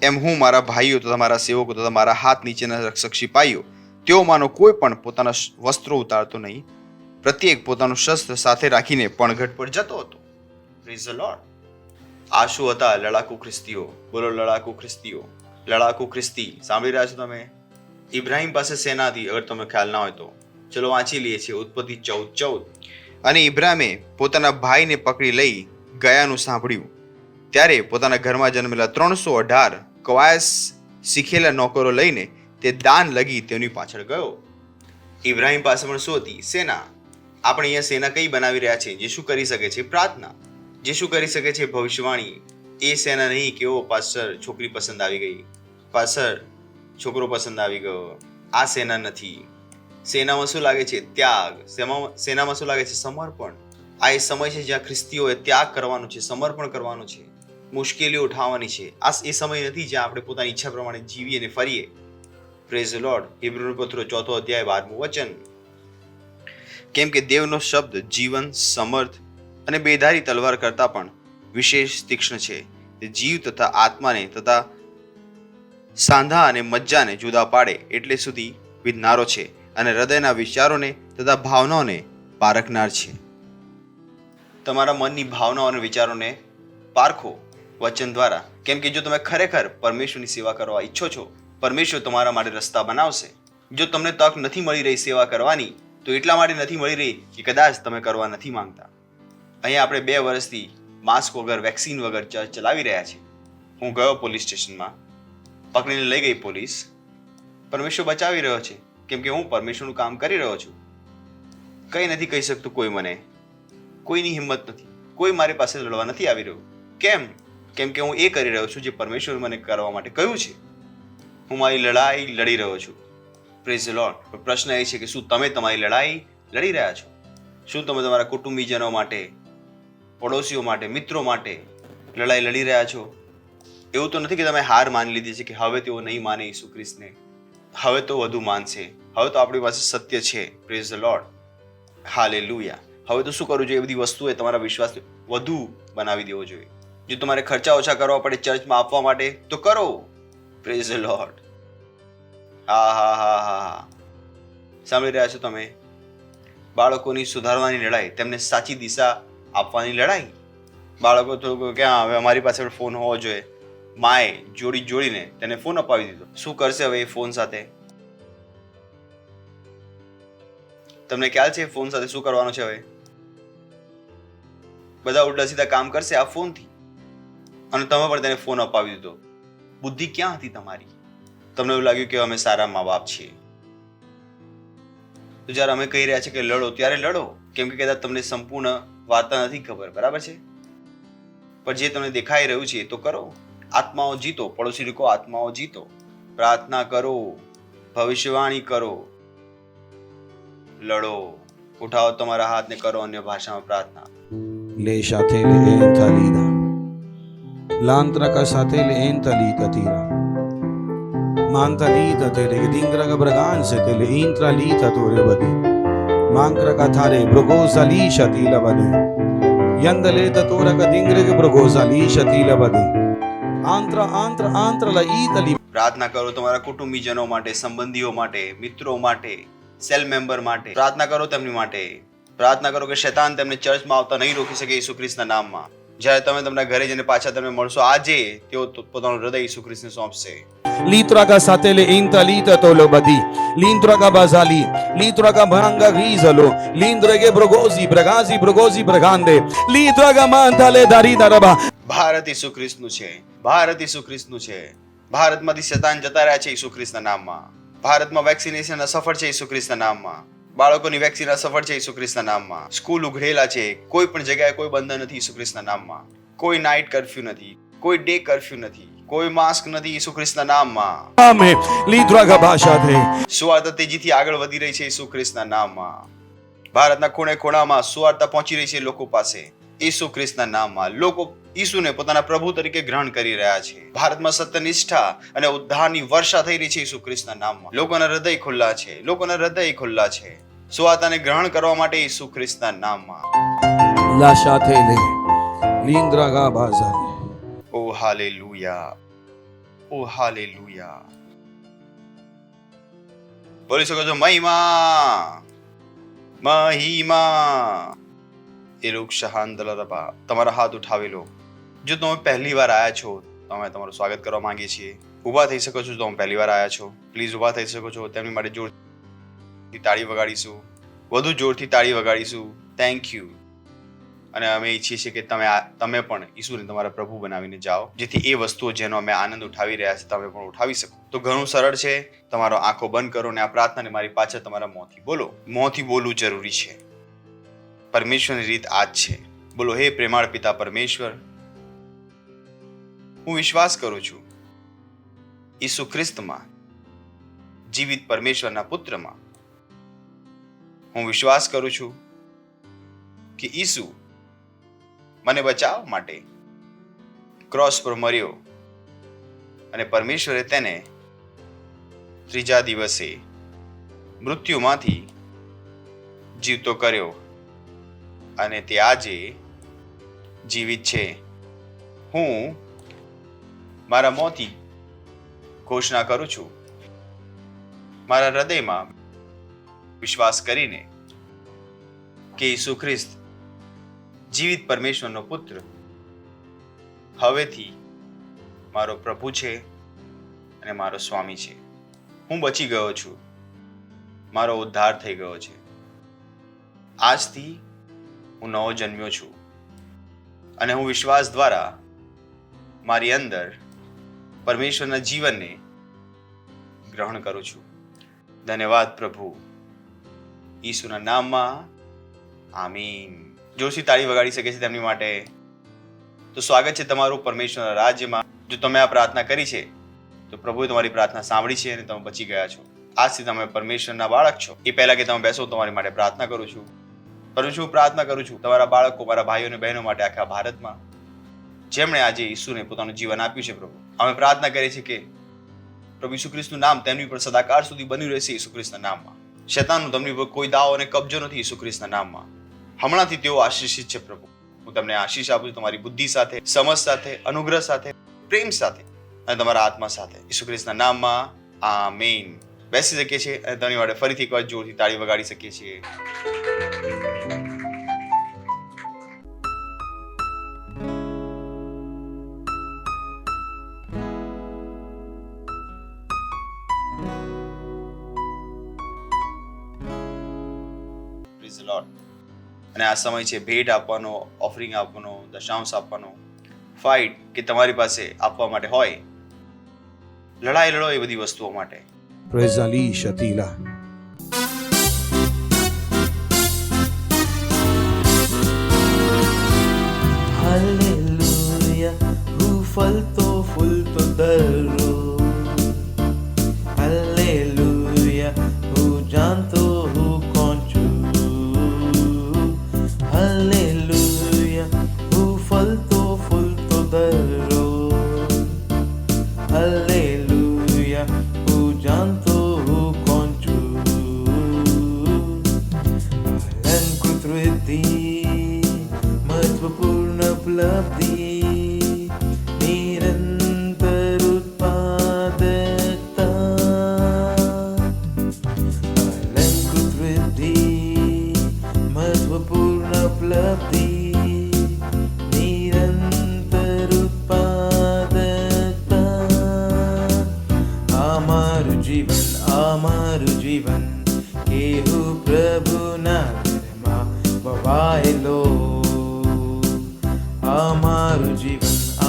એમ હું, મારા ભાઈઓ તથા મારા સેવકો તથા મારા હાથ નીચેના રક્ષક સિપાહીઓ, તેઓ માનો કોઈ પણ પોતાના વસ્ત્રો ઉતારતો નહીં, પ્રત્યેક પોતાનું શસ્ત્ર સાથે રાખીને પણઘટ પર જતો હતો. Praise the lord. આ શું હતા? લડાકુ ખ્રિસ્તીઓ. બોલો, લડાકુ ખ્રિસ્તીઓ. લડાકુ ખ્રિસ્તી. સાંભળી રહ્યા છો તમે? ઇબ્રાહિમ પાસે સેના હતી, અગર તમને ખ્યાલ ના હોય તો. ચલો વાંચી લઈએ છીએ ઉત્પત્તિ 14:14. અને ઇબ્રાહિમે પોતાના ભાઈને પકડી લઈ ગયાનું સાંભળ્યું, ત્યારે પોતાના ઘરમાં જન્મેલા 318 કવાયત શીખેલા નોકરો લઈને તે દાન લગી તેની પાછળ ગયો. ઇબ્રાહિમ પાસે પણ શું હતી? સેના. આપણે અહીંયા સેના કઈ બનાવી રહ્યા છે? જે શું કરી શકે છે? પ્રાર્થના. જે શું કરી શકે છે? ભવિષ્યવાણી. એ સેના નહીં કે ઓ પાસ્ટર છોકરી પસંદ આવી ગઈ, પાસ્ટર છોકરો પસંદ આવી ગયો. આ સેના નથી. સેનામાં શું લાગે છે? ત્યાગ. સેનામાં શું લાગે છે? સમર્પણ. આ એ સમય છે જ્યાં ખ્રિસ્તીઓએ ત્યાગ કરવાનો છે, સમર્પણ કરવાનું છે, મુશ્કેલીઓ ઉઠાવવાની છે. આ એ સમય નથી જ્યાં આપણે પોતાની ઈચ્છા પ્રમાણે જીવીએ અને ફરીએ. Praise the lord. હિબ્રુનો પત્ર 4 અધ્યાય 12મું વચન. કેમ કે દેવનો શબ્દ જીવન, સમર્થ અને બેધારી તલવાર કરતાં પણ વિશેષ તીક્ષ્ણ છે. તે જીવ તથા આત્માને તથા સાંધા અને મજ્જાને જુદા પાડે એટલે સુધી વિધનારો છે, અને હૃદયના વિચારોને તથા ભાવનાઓને પારખનાર છે. તમારા મનની ભાવનાઓ અને વિચારોને પારખો વચન દ્વારા. કેમ કે જો તમે ખરેખર પરમેશ્વરની સેવા કરવા ઈચ્છો છો, પરમેશ્વર તમારા માટે રસ્તા બનાવશે. જો તમને તક નથી મળી રહી સેવા કરવાની, તો એટલા માટે નથી મળી રહી કે કદાચ તમે કરવા નથી માંગતા. અહીંયા આપણે 2 વર્ષથી માસ્ક વગર, વેક્સિન વગર ચર્ચ ચલાવી રહ્યા છીએ. હું ગયો પોલીસ સ્ટેશનમાં, પકડીને લઈ ગઈ પોલીસ. પરમેશ્વર બચાવી રહ્યો છે, કેમ કે હું પરમેશ્વરનું કામ કરી રહ્યો છું. કંઈ નથી કહી શકતું કોઈ મને, કોઈની હિંમત નથી, કોઈ મારી પાસે લડવા નથી આવી રહ્યું. કેમ? કેમ કે હું એ કરી રહ્યો છું જે પરમેશ્વર મને કરવા માટે કહ્યું છે. હું મારી લડાઈ લડી રહ્યો છું. Praise the lord. પ્રશ્ન એ છે કે શું તમે તમારી લડાઈ લડી રહ્યા છો? શું તમે તમારા કુટુંબીજનો માટે, પડોશીઓ માટે, મિત્રો માટે લડાઈ લડી રહ્યા છો? એવું તો નથી કે તમે હાર માની લીધી છે કે હવે તેઓ નહીં માને ઈસુ ખ્રિસ્તને, હવે તો વધુ માનશે, હવે તો આપણી પાસે સત્ય છે. Praise the lord. હાલેલુયા. હવે તો શું કરવું જોઈએ? એ બધી વસ્તુએ તમારા વિશ્વાસ વધુ બનાવી દેવો જોઈએ. જો તમારે ખર્ચા ઓછા કરવા પડે ચર્ચમાં આપવા માટે તો કરો. Praise the lord. હા. સાંભળી રહ્યા છો તમે? બાળકોની સુધારવાની લડાઈ, તેમને સાચી દિશા આપવાની લડાઈ. બાળકો તો ક્યાં, હવે અમારી પાસે ફોન હોવો જોઈએ. માએ જોડીને તેને ફોન અપાવી દીધો. શું કરશે હવે એ ફોન સાથે? તમને ખ્યાલ છે ફોન સાથે શું કરવાનું છે? હવે બધા ઉલટા સીધા કામ કરશે આ ફોનથી, અને તમે પણ તેને ફોન અપાવી દીધો. બુદ્ધિ ક્યાં હતી તમારી? તમને એવું લાગ્યું કે અમે સારા મા બાપ છીએ. તો જ્યારે અમે કહી રહ્યા છીએ કે લડો, ત્યારે લડો, કેમ કે કદાચ તમને સંપૂર્ણ વાર્તા નથી ખબર, બરાબર છે? પણ જે તમને દેખાઈ રહ્યું છે તો કરો. આત્માઓ જીતો. પડોશી લોકો, આત્માઓ જીતો. પ્રાર્થના કરો, ભવિષ્યવાણી કરો, લડો. ઉઠાવો તમારા હાથને, કરો અન્ય ભાષામાં પ્રાર્થના. Le shatele entalida. Lantraka satele entalita tira. Mantalita tele dingraga braganse tele intralita tore badi. Mankraka thare brogosa lisha tila badi. Yandaleta toraka dingraga brogosa lisha tila badi. Antra la itali. પ્રાર્થના કરો તમારા કુટુંબીજનો માટે, સંબંધીઓ માટે, મિત્રો માટે, cell member માટે. પ્રાર્થના કરો તેમની માટે. પ્રાર્થના કરો કે શૈતાન તેમને ચર્ચમાં આવતા નહીં રોકી શકે ઈસુ ખ્રિસ્તના નામમાં. જ્યારે તમે તમારા ઘરે જઈને પાછા તમે મળશો, આજે તેઓ પોતાનું હૃદય ઈસુ ખ્રિસ્તને સોંપશે. Litraga satele intalita tolo badi. Lintraga bazali. Litraga baranga gizalo. Lindrage brogosi bragande. Litraga mantale dari daraba. Bharat ઈસુ ખ્રિસ્તનું છે. ભારત ઈસુ ખ્રિસ્તનું છે. ભારતમાંથી શૈતાન જતા રહ્યા છે ઈસુ ખ્રિસ્તના નામમાં. ભારતમાં વેક્સિનેશન અસફળ છે ઈસુ ખ્રિસ્તના નામમાં. બાળકોની વેક્સિન અસફળ છે ઈસુ ખ્રિસ્તના નામમાં. સ્કૂલ ઉઘડેલા છે. કોઈ પણ જગ્યાએ કોઈ બંધન નથી ઈસુ ખ્રિસ્તના નામમાં. કોઈ નાઇટ કર્ફ્યુ નથી, કોઈ ડે કર્ફ્યુ નથી, કોઈ માસ્ક નથી ઈસુ ખ્રિસ્તના નામમાં. Amen. Litraga bashade. સુવાર્તા તેજીથી આગળ વધી રહી છે ઈસુ ખ્રિસ્તના નામમાં. ભારતના ખૂણે ખૂણામાં સુવાર્તા પહોંચી રહી છે લોકો પાસે ઈસુ ખ્રિસ્તના નામમાં. લોકો ઈસુને પોતાના પ્રભુ તરીકે ગ્રહણ કરી રહ્યા છે. ભારતમાં સત્યનિષ્ઠા અને ઉદ્ધારની વર્ષા થઈ રહી છે ઈસુ ખ્રિસ્તના નામમાં. લોકોના હૃદય ખુલ્લા છે. લોકોના હૃદય ખુલ્લા છે સુવાર્તાને ગ્રહણ કરવા માટે ઈસુ ખ્રિસ્તના નામમાં. La shatele. Lindraga bazali. ઓ હાલેલુયા, ઓ હાલેલુયા. બોલી શકો છો મહિમા, મહિમા. એ લોક શહાંદલરબા. તમારા હાથ ઉઠાવી લો. જો તમે પહેલી વાર આયા છો તો અમે તમારું સ્વાગત કરવા માંગીએ છીએ. ઊભા થઈ શકો છો. જો તમે પહેલી વાર આયા છો, પ્લીઝ ઊભા થઈ શકો છો. તેમની માટે જોરથી તાળી વગાડીશું, વધુ જોરથી તાળી વગાડીશું. Thank you. અને અમે ઈચ્છીએ છીએ કે તમે પણ ઈસુને તમારા પ્રભુ બનાવીને જાઓ, જેથી એ વસ્તુઓ જેનો અમે આનંદ ઉઠાવી રહ્યા છે તમે પણ ઉઠાવી શકો. તો ઘણું સરળ છે. તમારો આંખો બંધ કરો અને આ પ્રાર્થનાને મારી પાછળ તમારા મોંથી બોલો. મોંથી બોલવું જરૂરી છે. પરમેશ્વરની રીત આ જ છે. બોલો, હે પ્રેમાળ પિતા પરમેશ્વર, હું વિશ્વાસ કરું છું ઈસુ ખ્રિસ્તમાં, જીવિત પરમેશ્વરના પુત્રમાં. હું વિશ્વાસ કરું છું કે ઈસુ મને બચાવવા માટે ક્રોસ પર મર્યો અને પરમેશ્વરે તેને ત્રીજા દિવસે મૃત્યુમાંથી જીવતો કર્યો અને તે આજે જીવિત છે. હું મારા મોંથી ઘોષણા કરું છું, મારા હૃદયમાં વિશ્વાસ કરીને કે ઈસુ ખ્રિસ્ત જીવિત પરમેશ્વરનો પુત્ર હવેથી મારો પ્રભુ છે અને મારો સ્વામી છે. હું બચી ગયો છું. મારો ઉદ્ધાર થઈ ગયો છે. આજથી હું નવો જન્મ્યો છું અને હું વિશ્વાસ દ્વારા મારી અંદર પરમેશ્વરના જીવનને ગ્રહણ કરું છું. ધન્યવાદ પ્રભુ, ઈસુના નામમાં, આમીન. જોશી તાળી વગાડી શકે છે તેમની માટે. તો સ્વાગત છે તમારું પરમેશ્વરના રાજ્યમાં. જો તમે આ પ્રાર્થના કરી છે તો પ્રભુએ તમારી પ્રાર્થના સાંભળી છે અને તમે બચી ગયા છો. આજથી તમે પરમેશ્વરના બાળક છો. એ પહેલા કે તમે બેસો, તમારી માટે પ્રાર્થના કરું છું. પ્રાર્થના કરું છું તમારા બાળકો, મારા ભાઈઓ અને બહેનો માટે આખા ભારતમાં, જેમણે આજે ઈસુને પોતાનું જીવન આપ્યું છે. પ્રભુ, અમે પ્રાર્થના કરીએ છીએ કે પ્રભુ ઈસુ ખ્રિસ્તનું નામ તેમની પર સદાકાળ સુધી બન્યું રહેશે ઈસુ ખ્રિસ્તના નામમાં. શૈતાનનો તેમની પર કોઈ દાવ અને કબજો નથી ઈસુ ખ્રિસ્તના નામમાં. હમણાંથી તેઓ આશીષિત છે. પ્રભુ, હું તમને આશીષ આપું છું તમારી બુદ્ધિ સાથે, સમજ સાથે, અનુગ્રહ સાથે, પ્રેમ સાથે અને તમારા આત્મા સાથે, ઈસુ ખ્રિસ્તના નામમાં, આમીન. બેસી શકીએ છીએ અને તેની માટે ફરીથી એક વાર જોરથી તાળી વગાડી શકીએ છીએ. અને આ સમય છે ભેટ આપવાનો, ઓફરિંગ આપવાનો, દશાંશ આપવાનો. ફાઇટ કે તમારી પાસે આપવા માટે હોય, લડાઈ લડો એ બધી વસ્તુઓ માટે. Praise Ali Shatila. Hallelujah, who falto fulto darro. Hallelujah, who janto who conchu. Hallelujah, who falto fulto darro. जानतो हूँ कौन छू अलंकृत वृद्धि महत्वपूर्ण उपलब्धि निरंतर उत्पादकता अलंकृत वृद्धि महत्वपूर्ण उपलब्धि निरंतर उत्पादकता અમારું જીવન કેવું પ્રભુના ઘરમાં વવાયેલો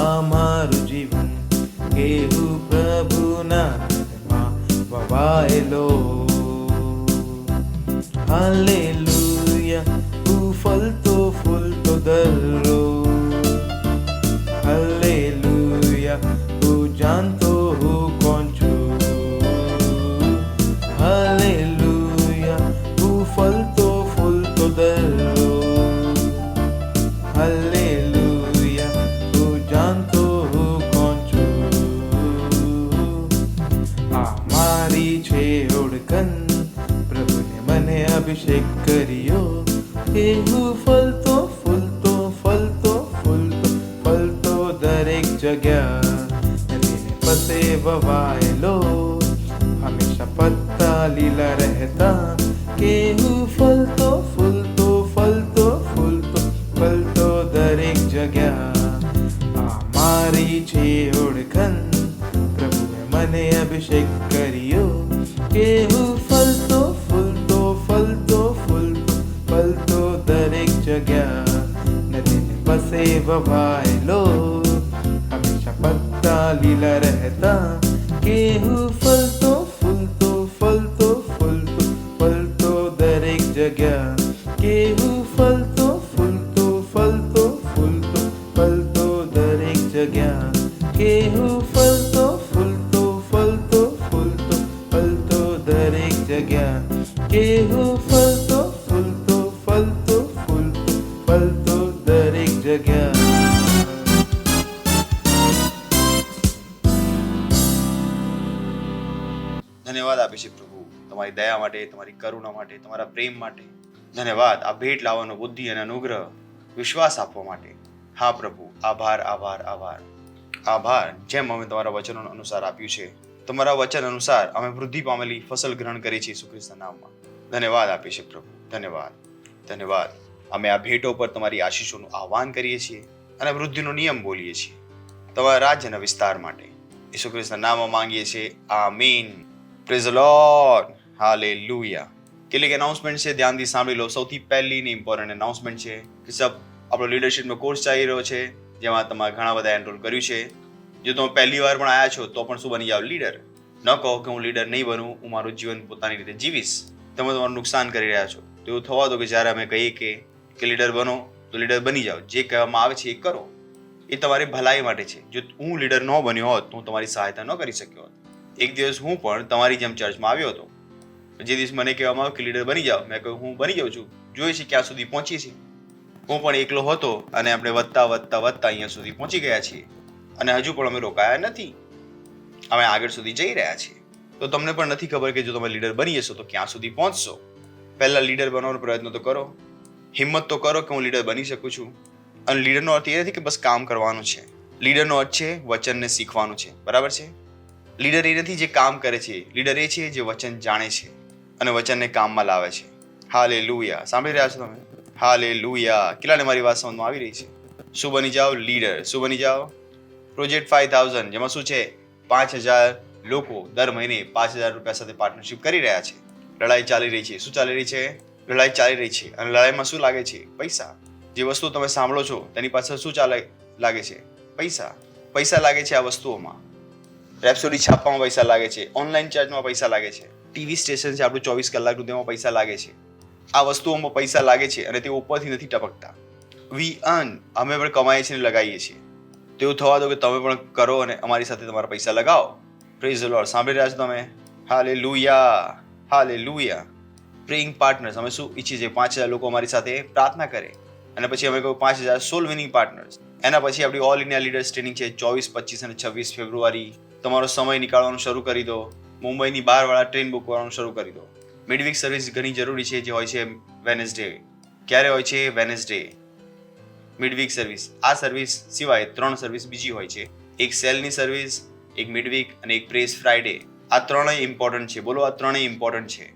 અમારું જીવન કેવું પ્રભુના ઘરમાં વવાયેલો હાલેલુયા હું ફલતો ફૂલતો દરરોજ હાલેલુયા હું જાણતો હું કોણ છું हालेलुया तू फलतो फूलतो दररोज हालेलुया तू जानतो हूँ कौन छू आ मारी छे ओळखन प्रभुने मने अभिषेक कर्यो के हूँ फलतो फूलतो फलतो फूलतो फलतो दरेक जग्या नदीने पसे ववायेलो हमेशा पत्ता लीला रहता केहू फलतो फूलतो फलतो फूलतो फलतो दरेक जग्या आ मारी छे ओळखन प्रभुए मने अभिषेक कर्यो केहू फलतो फूलतो फलतो फूलतो फलतो दरेक जग्या नदीने पसे ववायेलो हमेशा पत्ता लीला रहता केहू फलतो फूलतो फलतो फूलतो फलतो दरेक जग्या केहू फलतो फूलतो फलतो फूलतो फलतो दरेक जग्या केहू फलतो फूलतो फलतो फूलतो फलतो दरेक जग्या केहू फलतो फूलतो फलतो फूलतो फलतो दरेक जग्या ધન્યવાદ આપે છે પ્રભુ તમારી દયા માટે, તમારી કરુણા માટે, તમારા પ્રેમ માટે. ધન્યવાદ આ ભેટ લાવવાનો બુદ્ધિ અને અનુગ્રહ, વિશ્વાસ આપવા માટે. હા પ્રભુ, આભાર આભાર આભાર આભાર. જેમ અમે તમારા વચનો અનુસાર આપ્યું છે, તમારા વચન અનુસાર અમે વૃદ્ધિ પામેલી ફસલ ગ્રહણ કરી છે ઈસુ ખ્રિસ્તના નામમાં. ધન્યવાદ આપે છે પ્રભુ, ધન્યવાદ ધન્યવાદ. અમે આ ભેટો પર તમારી આશીષોનું આહ્વાન કરીએ છીએ અને વૃદ્ધિનો નિયમ બોલીએ છીએ તમારા રાજ્યના વિસ્તાર માટે. ઈસુ ખ્રિસ્તના નામમાં માંગીએ છીએ, આમીન. પ્રેઝ ધ લોર્ડ, હાલેલુયા. કેટલીક એનાઉન્સમેન્ટ છે, ધ્યાનથી સાંભળી લો. સૌથી પહેલી ને ઇમ્પોર્ટન્ટ એનાઉન્સમેન્ટ છે કે આપણો લીડરશીપનો કોર્સ ચાલી રહ્યો છે, જેમાં તમારે ઘણા બધા એનરોલ કર્યું છે. જો તમે પહેલી વાર પણ આવ્યા છો તો પણ શું બની જાઓ? લીડર. ન કહો કે હું લીડર નહીં બનું, હું મારું જીવન પોતાની રીતે જીવીશ. તમે તમારું નુકસાન કરી રહ્યા છો. તો એવું થવા દો કે જ્યારે અમે કહીએ કે લીડર બનો તો લીડર બની જાઓ. જે કહેવામાં આવે છે એ કરો. એ તમારી ભલાઈ માટે છે. જો હું લીડર ન બન્યો હોત તો હું તમારી સહાયતા ન કરી શક્યો હોત. એક દિવસ હું પણ તમારી જેમ ચર્ચમાં આવ્યો હતો. જે દિવસ મને કહેવામાં આવ્યું કે લીડર બની જાઓ, મેં કહ્યું હું બની જાઉં છું. જોઈએ છીએ ક્યાં સુધી પહોંચીએ છીએ. હું પણ એકલો હતો અને આપણે વધતા વધતા વધતા અહીંયા સુધી પહોંચી ગયા છીએ અને હજુ પણ અમે રોકાયા નથી. અમે આગળ સુધી જઈ રહ્યા છીએ. તો તમને પણ નથી ખબર કે જો તમે લીડર બની જશો તો ક્યાં સુધી પહોંચશો. પહેલા લીડર બનવાનો પ્રયત્ન તો કરો, હિંમત તો કરો કે હું લીડર બની શકું છું. અને લીડરનો અર્થ એ નથી કે બસ કામ કરવાનું છે. લીડરનો અર્થ છે વચનને શીખવાનું છે. બરાબર છે? લીડર એ નથી જે કામ કરે છે, લીડર એ છે જે વચન જાણે છે અને વચનને કામમાં લાવે છે. હાલેલુયા. સાંભળી રહ્યા છો તમે? હાલેલુયા. કેટલાને મારી વાત સમજમાં આવી રહી છે? શું બની જાઓ? લીડર. શું બની જાઓ? પ્રોજેક્ટ 5000, જેમાં શું છે? 5000 લોકો દર મહિને 5000 રૂપિયા સાથે પાર્ટનરશિપ કરી રહ્યા છે. લડાઈ ચાલી રહી છે. શું ચાલી રહી છે? લડાઈ ચાલી રહી છે. અને લડાઈમાં શું લાગે છે? પૈસા. જે વસ્તુ તમે સાંભળો છો તેની પાછળ શું લાગે છે? પૈસા. પૈસા લાગે છે આ વસ્તુઓમાં. રેપ્સોડી છાપવામાં પૈસા લાગે છે, ઓનલાઈન ચાર્જમાં પૈસા લાગે છે, ટીવી સ્ટેશન છે આપણું 24 કલાકનું, તેમાં પૈસા લાગે છે. આ વસ્તુઓમાં પૈસા લાગે છે અને તે ઉપરથી નથી ટપકતા. વી અર્ન, અમે પણ કમાઈએ છીએ અને લગાવીએ છીએ. તેવું થવા દો કે તમે પણ કરો અને અમારી સાથે તમારા પૈસા લગાવો. Praise the Lord. સાંભળી રહ્યા છો તમે? Hallelujah, hallelujah. પ્રેઇંગ પાર્ટનર્સ, અમે શું ઈચ્છીએ છીએ? 5000 લોકો અમારી સાથે પ્રાર્થના કરે અને પછી અમે કહ્યું 5000 સોલ વિનિંગ પાર્ટનર્સ. એના પછી આપણી ઓલ ઇન્ડિયા લીડર્સ ટ્રેનિંગ છે 24, 25 અને 26 ફેબ્રુઆરી. તમારો સમય નીકાળવાનું શરૂ કરી દો. મુંબઈની બહારવાળા ટ્રેન બુક કરવાનું શરૂ કરી દો. મિડવીક સર્વિસ ઘણી જરૂરી છે, જે હોય છે વેનસડે. ક્યારે હોય છે? Wednesday midweek service. આ સર્વિસ સિવાય 3 સર્વિસ બીજી હોય છે, એક સેલની સર્વિસ, એક મિડવીક અને એક પ્રેઝ ફ્રાઈડે. આ ત્રણેય ઇમ્પોર્ટન્ટ છે. બોલો, આ ત્રણેય ઇમ્પોર્ટન્ટ છે.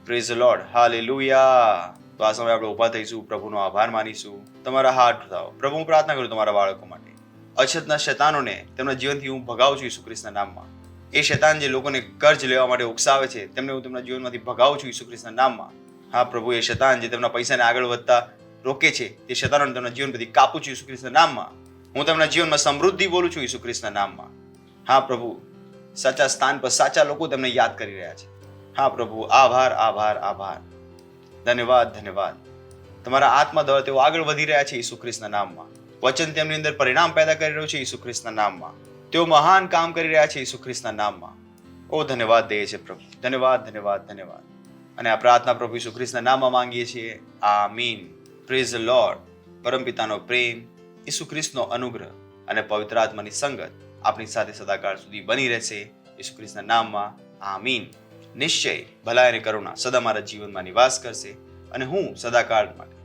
Praise the lord, hallelujah. તો આ સમયે આપણે ઊભા થઈશું, પ્રભુનો આભાર માનીશું. તમારા હાથ ઉઠાવો. પ્રભુ, હું પ્રાર્થના કરું તમારા બાળકો માટે. અછતના શૈતાનોને તેમના જીવનથી હું ભગાવું છું ઈસુ ખ્રિસ્તના નામમાં. એ શૈતાન જે લોકોને કર્જ લેવા માટે ઉકસાવે છે, તેમને હું તેમના જીવનમાંથી ભગાવું છું ઈસુ ખ્રિસ્તના નામમાં. હા પ્રભુ, એ શૈતાન જે તેમના પૈસાને આગળ વધતા રોકે છે, તે શૈતાનોને તેમના જીવન પરથી કાપું છું ઈસુ ખ્રિસ્તના નામમાં. હું તેમના જીવનમાં સમૃદ્ધિ બોલું છું ઈસુ ખ્રિસ્તના નામમાં. હા પ્રભુ, સાચા સ્થાન પર સાચા લોકો તેમને યાદ કરી રહ્યા છે. હા પ્રભુ, આભાર, આભાર, આભાર. ધન્યવાદ, ધન્યવાદ. તમારા આત્મા દ્વારા તેઓ આગળ વધી રહ્યા છે ઈસુ ખ્રિસ્તના નામમાં. વચન તેમની અંદર પરિણામ પેદા કરી રહ્યું છે ઈસુ ખ્રિસ્તના નામમાં. તેઓ મહાન કામ કરી રહ્યા છે ઈસુ ખ્રિસ્તના નામમાં. ઓ ધન્યવાદ દે છે પ્રભુ. ધન્યવાદ, ધન્યવાદ, ધન્યવાદ. અને આ પ્રાર્થના પ્રભુ ઈસુ ખ્રિસ્તના નામમાં માંગીએ છીએ. આમીન. Praise the lord. પરમપિતાનો પ્રેમ, ઈસુ ખ્રિસ્તનો અનુગ્રહ અને પવિત્ર આત્માની સંગત આપણી સાથે સદાકાળ સુધી બની રહેશે ઈસુ ખ્રિસ્તના નામમાં. આમીન. નિશ્ચય ભલાઈ અને કરુણા સદા મારા જીવનમાં નિવાસ કરશે અને હું સદાકાળ માટે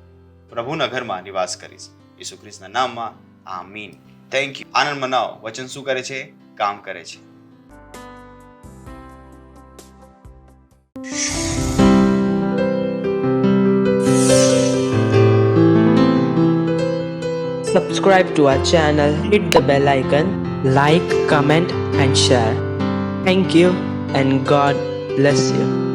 પ્રભુના ઘરમાં નિવાસ કરીશ ઈસુ ખ્રિસ્તના નામમાં. આમીન. Thank you. આનંદ મનાવો. વચન શું કરે છે? કામ કરે છે. Subscribe to our channel, hit the bell icon, like, comment and share. Thank you and God bless you.